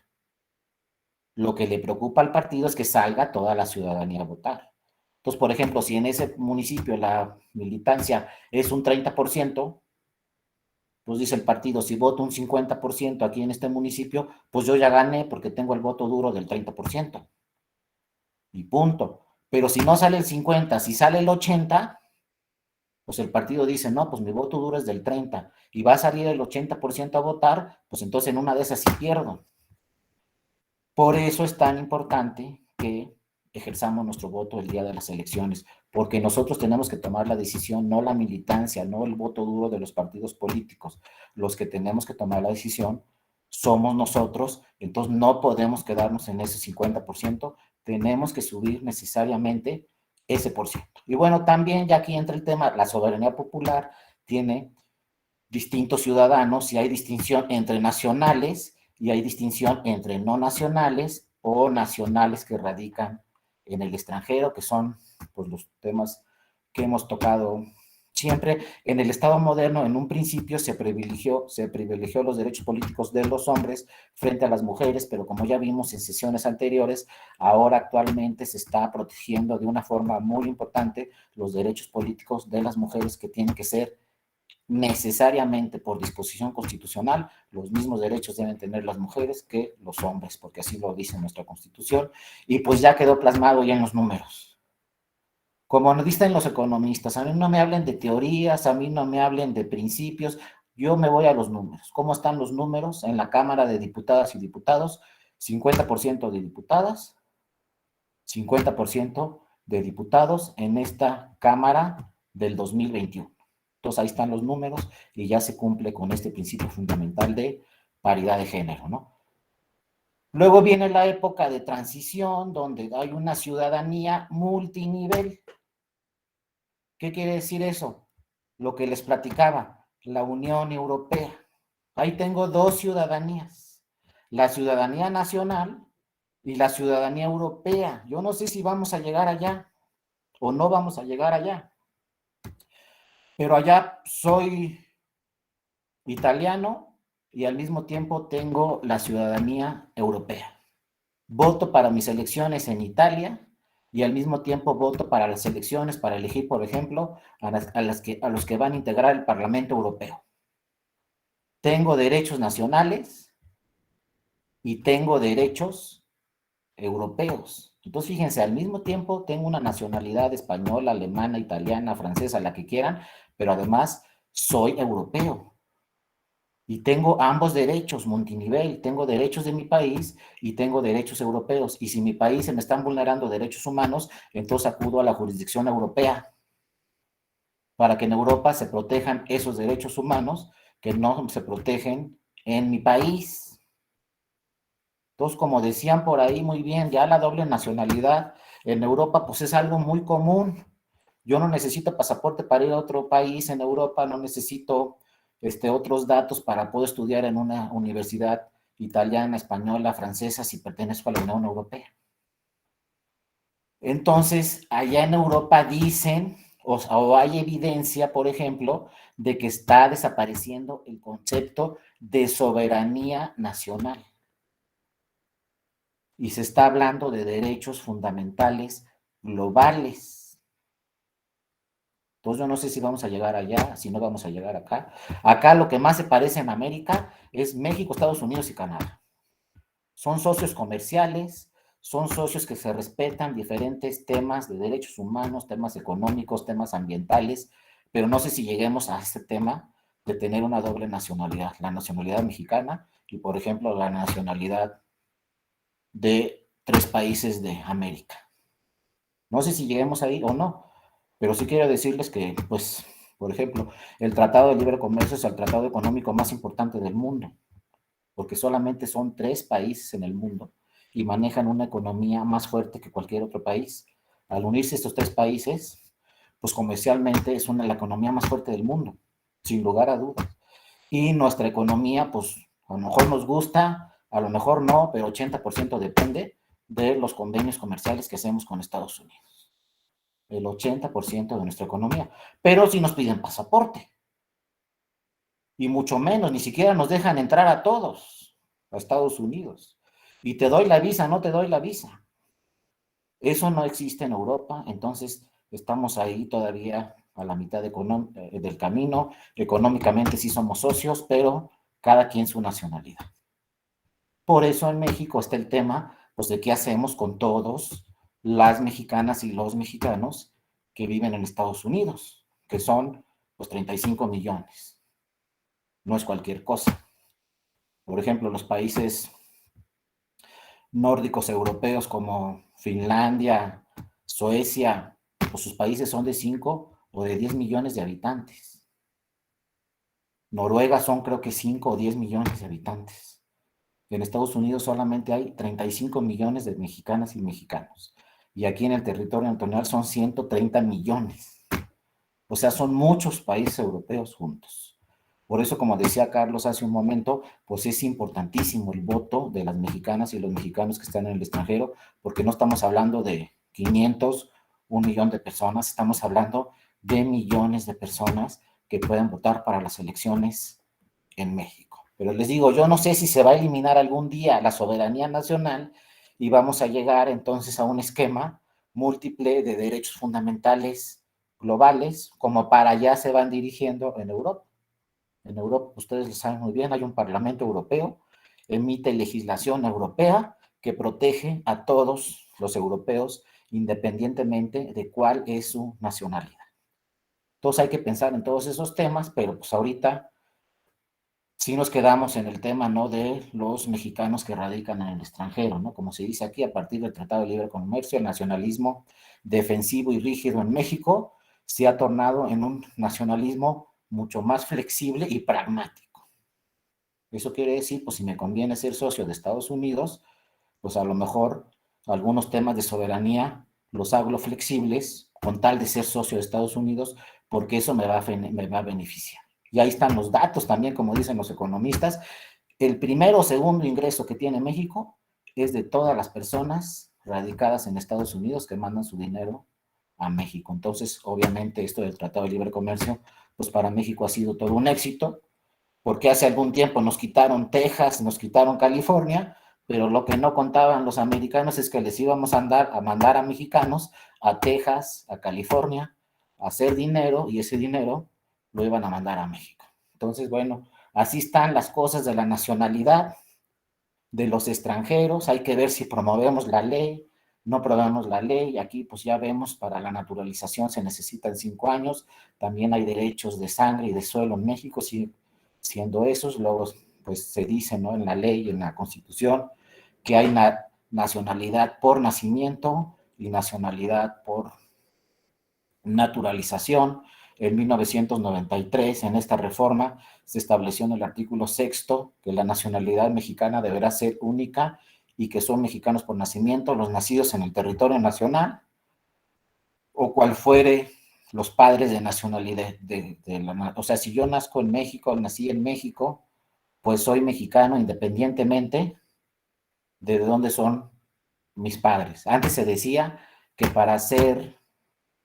Lo que le preocupa al partido es que salga toda la ciudadanía a votar. Entonces, por ejemplo, si en ese municipio la militancia es un 30%, pues dice el partido, si voto un 50% aquí en este municipio, pues yo ya gané porque tengo el voto duro del 30%. Y punto. Pero si no sale el 50, si sale el 80, pues el partido dice, no, pues mi voto duro es del 30 y va a salir el 80% a votar, pues entonces en una de esas sí pierdo. Por eso es tan importante que ejerzamos nuestro voto el día de las elecciones, porque nosotros tenemos que tomar la decisión, no la militancia, no el voto duro de los partidos políticos. Los que tenemos que tomar la decisión somos nosotros, entonces no podemos quedarnos en ese 50%, tenemos que subir necesariamente ese por ciento. Y bueno, también ya aquí entra el tema, la soberanía popular tiene distintos ciudadanos y hay distinción entre nacionales y hay distinción entre no nacionales o nacionales que radican en el extranjero, que son pues, los temas que hemos tocado siempre. En el Estado moderno, en un principio, se privilegió los derechos políticos de los hombres frente a las mujeres, pero como ya vimos en sesiones anteriores, ahora actualmente se está protegiendo de una forma muy importante los derechos políticos de las mujeres, que tienen que ser necesariamente por disposición constitucional, los mismos derechos deben tener las mujeres que los hombres, porque así lo dice nuestra Constitución, y pues ya quedó plasmado ya en los números. Como nos dicen los economistas, a mí no me hablen de teorías, a mí no me hablen de principios, yo me voy a los números. ¿Cómo están los números en la Cámara de Diputadas y Diputados? 50% de diputadas, 50% de diputados en esta Cámara del 2021. Entonces ahí están los números y ya se cumple con este principio fundamental de paridad de género, ¿no? Luego viene la época de transición, donde hay una ciudadanía multinivel. ¿Qué quiere decir eso? Lo que les platicaba, la Unión Europea. Ahí tengo dos ciudadanías, la ciudadanía nacional y la ciudadanía europea. Yo no sé si vamos a llegar allá o no vamos a llegar allá. Pero allá soy italiano y al mismo tiempo tengo la ciudadanía europea. Voto para mis elecciones en Italia y al mismo tiempo voto para las elecciones para elegir, por ejemplo, a los que van a integrar el Parlamento Europeo. Tengo derechos nacionales y tengo derechos europeos. Entonces, fíjense, al mismo tiempo tengo una nacionalidad española, alemana, italiana, francesa, la que quieran, pero además soy europeo. Y tengo ambos derechos, multinivel, tengo derechos de mi país y tengo derechos europeos. Y si en mi país se me están vulnerando derechos humanos, entonces acudo a la jurisdicción europea para que en Europa se protejan esos derechos humanos que no se protegen en mi país. Entonces, como decían por ahí muy bien, ya la doble nacionalidad en Europa pues es algo muy común. Yo no necesito pasaporte para ir a otro país en Europa, no necesito otros datos para poder estudiar en una universidad italiana, española, francesa, si pertenezco a la Unión Europea. Entonces, allá en Europa dicen, o hay evidencia, por ejemplo, de que está desapareciendo el concepto de soberanía nacional. y se está hablando de derechos fundamentales globales. Entonces yo no sé si vamos a llegar allá, si no vamos a llegar acá. Acá lo que más se parece en América es México, Estados Unidos y Canadá. Son socios comerciales, son socios que se respetan diferentes temas de derechos humanos, temas económicos, temas ambientales, pero no sé si lleguemos a este tema de tener una doble nacionalidad, la nacionalidad mexicana y, por ejemplo, la nacionalidad de 3 países de América. No sé si lleguemos ahí o no, pero sí quiero decirles que, pues, por ejemplo, el Tratado de Libre Comercio es el tratado económico más importante del mundo, porque solamente son 3 países en el mundo y manejan una economía más fuerte que cualquier otro país. Al unirse estos 3 países, pues comercialmente es la economía más fuerte del mundo, sin lugar a dudas. Y nuestra economía, pues, a lo mejor nos gusta, a lo mejor no, pero 80% depende de los convenios comerciales que hacemos con Estados Unidos. El 80% de nuestra economía. Pero si nos piden pasaporte. Y mucho menos, ni siquiera nos dejan entrar a todos, a Estados Unidos. Y te doy la visa, no te doy la visa. Eso no existe en Europa, entonces estamos ahí todavía a la mitad del camino. Económicamente sí somos socios, pero cada quien su nacionalidad. Por eso en México está el tema, pues, de qué hacemos con todos las mexicanas y los mexicanos que viven en Estados Unidos, que son, pues, 35 millones. No es cualquier cosa. Por ejemplo, los países nórdicos europeos como Finlandia, Suecia, pues sus países son de 5 o de 10 millones de habitantes. Noruega son, creo que, 5 o 10 millones de habitantes. En Estados Unidos solamente hay 35 millones de mexicanas y mexicanos. Y aquí en el territorio nacional son 130 millones. O sea, son muchos países europeos juntos. Por eso, como decía Carlos hace un momento, pues es importantísimo el voto de las mexicanas y los mexicanos que están en el extranjero, porque no estamos hablando de 500, 1 millón de personas, estamos hablando de millones de personas que pueden votar para las elecciones en México. Pero les digo, yo no sé si se va a eliminar algún día la soberanía nacional y vamos a llegar entonces a un esquema múltiple de derechos fundamentales globales, como para allá se van dirigiendo en Europa. En Europa, ustedes lo saben muy bien, hay un Parlamento Europeo, emite legislación europea que protege a todos los europeos independientemente de cuál es su nacionalidad. Entonces hay que pensar en todos esos temas, pero pues ahorita sí nos quedamos en el tema, ¿no?, de los mexicanos que radican en el extranjero, ¿no? Como se dice aquí, a partir del Tratado de Libre Comercio, el nacionalismo defensivo y rígido en México se ha tornado en un nacionalismo mucho más flexible y pragmático. Eso quiere decir, pues si me conviene ser socio de Estados Unidos, pues a lo mejor algunos temas de soberanía los hago flexibles con tal de ser socio de Estados Unidos, porque eso me va a beneficiar. Y ahí están los datos también, como dicen los economistas. El primero o segundo ingreso que tiene México es de todas las personas radicadas en Estados Unidos que mandan su dinero a México. Entonces, obviamente, esto del Tratado de Libre Comercio, pues para México ha sido todo un éxito, porque hace algún tiempo nos quitaron Texas, nos quitaron California, pero lo que no contaban los americanos es que les íbamos a mandar a mexicanos a Texas, a California, a hacer dinero, y ese dinero lo iban a mandar a México. Entonces, bueno, así están las cosas de la nacionalidad de los extranjeros. Hay que ver si promovemos la ley, no promovemos la ley. Aquí pues ya vemos, para la naturalización se necesitan 5 años. También hay derechos de sangre y de suelo en México, siendo esos. Luego pues se dice, ¿no?, en la ley, en la Constitución, que hay nacionalidad por nacimiento y nacionalidad por naturalización. En 1993, en esta reforma, se estableció en el artículo 6º que la nacionalidad mexicana deberá ser única y que son mexicanos por nacimiento los nacidos en el territorio nacional, o cual fuere los padres de nacionalidad. O sea, si yo nazco en México, nací en México, pues soy mexicano independientemente de dónde son mis padres. Antes se decía que para ser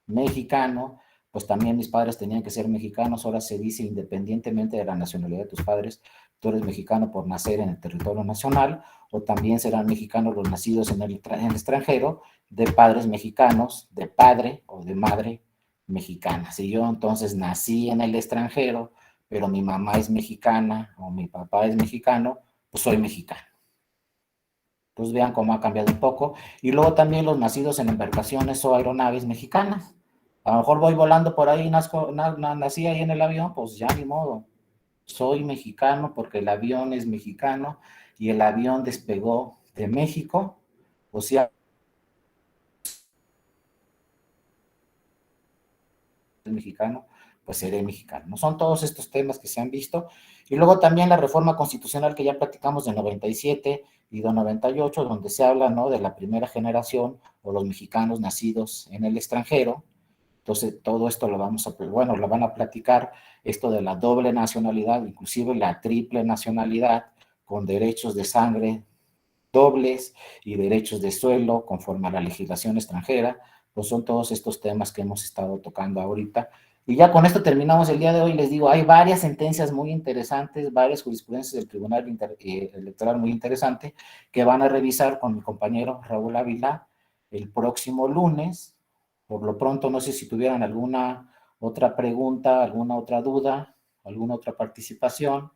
mexicano, pues también mis padres tenían que ser mexicanos. Ahora se dice, independientemente de la nacionalidad de tus padres, tú eres mexicano por nacer en el territorio nacional, o también serán mexicanos los nacidos en el extranjero, de padres mexicanos, de padre o de madre mexicana. Si yo entonces nací en el extranjero, pero mi mamá es mexicana o mi papá es mexicano, pues soy mexicano. Pues vean cómo ha cambiado un poco. Y luego también los nacidos en embarcaciones o aeronaves mexicanas. A lo mejor voy volando por ahí, nací ahí en el avión, pues ya ni modo. Soy mexicano porque el avión es mexicano y el avión despegó de México. O sea, mexicano, pues seré mexicano. No son todos estos temas que se han visto. Y luego también la reforma constitucional que ya platicamos de 97 y de 98, donde se habla, ¿no?, de la primera generación o los mexicanos nacidos en el extranjero. Entonces, todo esto lo lo van a platicar, esto de la doble nacionalidad, inclusive la triple nacionalidad, con derechos de sangre dobles y derechos de suelo conforme a la legislación extranjera. Pues son todos estos temas que hemos estado tocando ahorita. Y ya con esto terminamos el día de hoy. Les digo, hay varias sentencias muy interesantes, varias jurisprudencias del Tribunal Electoral muy interesante, que van a revisar con mi compañero Raúl Ávila el próximo lunes. Por lo pronto, no sé si tuvieran alguna otra pregunta, alguna otra duda, alguna otra participación.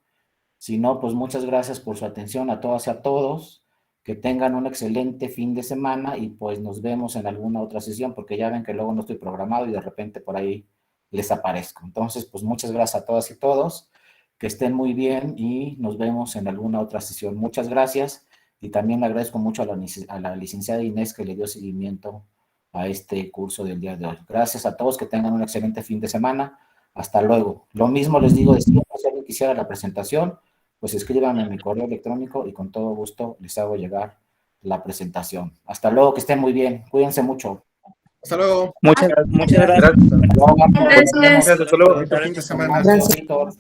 Si no, pues muchas gracias por su atención a todas y a todos. Que tengan un excelente fin de semana y pues nos vemos en alguna otra sesión, porque ya ven que luego no estoy programado y de repente por ahí les aparezco. Entonces, pues muchas gracias a todas y todos, que estén muy bien y nos vemos en alguna otra sesión. Muchas gracias y también le agradezco mucho a la licenciada Inés que le dio seguimiento a este curso del día de hoy. Gracias a todos, que tengan un excelente fin de semana. Hasta luego. Lo mismo les digo de siempre, si alguien quisiera la presentación, pues escríbanme en mi correo electrónico y con todo gusto les hago llegar la presentación. Hasta luego, que estén muy bien. Cuídense mucho. Hasta luego. Muchas gracias. Gracias. Hasta luego. Bonito fin de semana. Gracias, Víctor.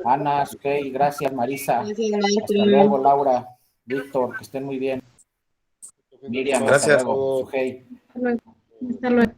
Ana, Sukey, gracias, Marisa. Hasta luego, Laura, Víctor, que estén muy bien. Miriam, Gracias. hasta luego. Sukey. Hasta luego.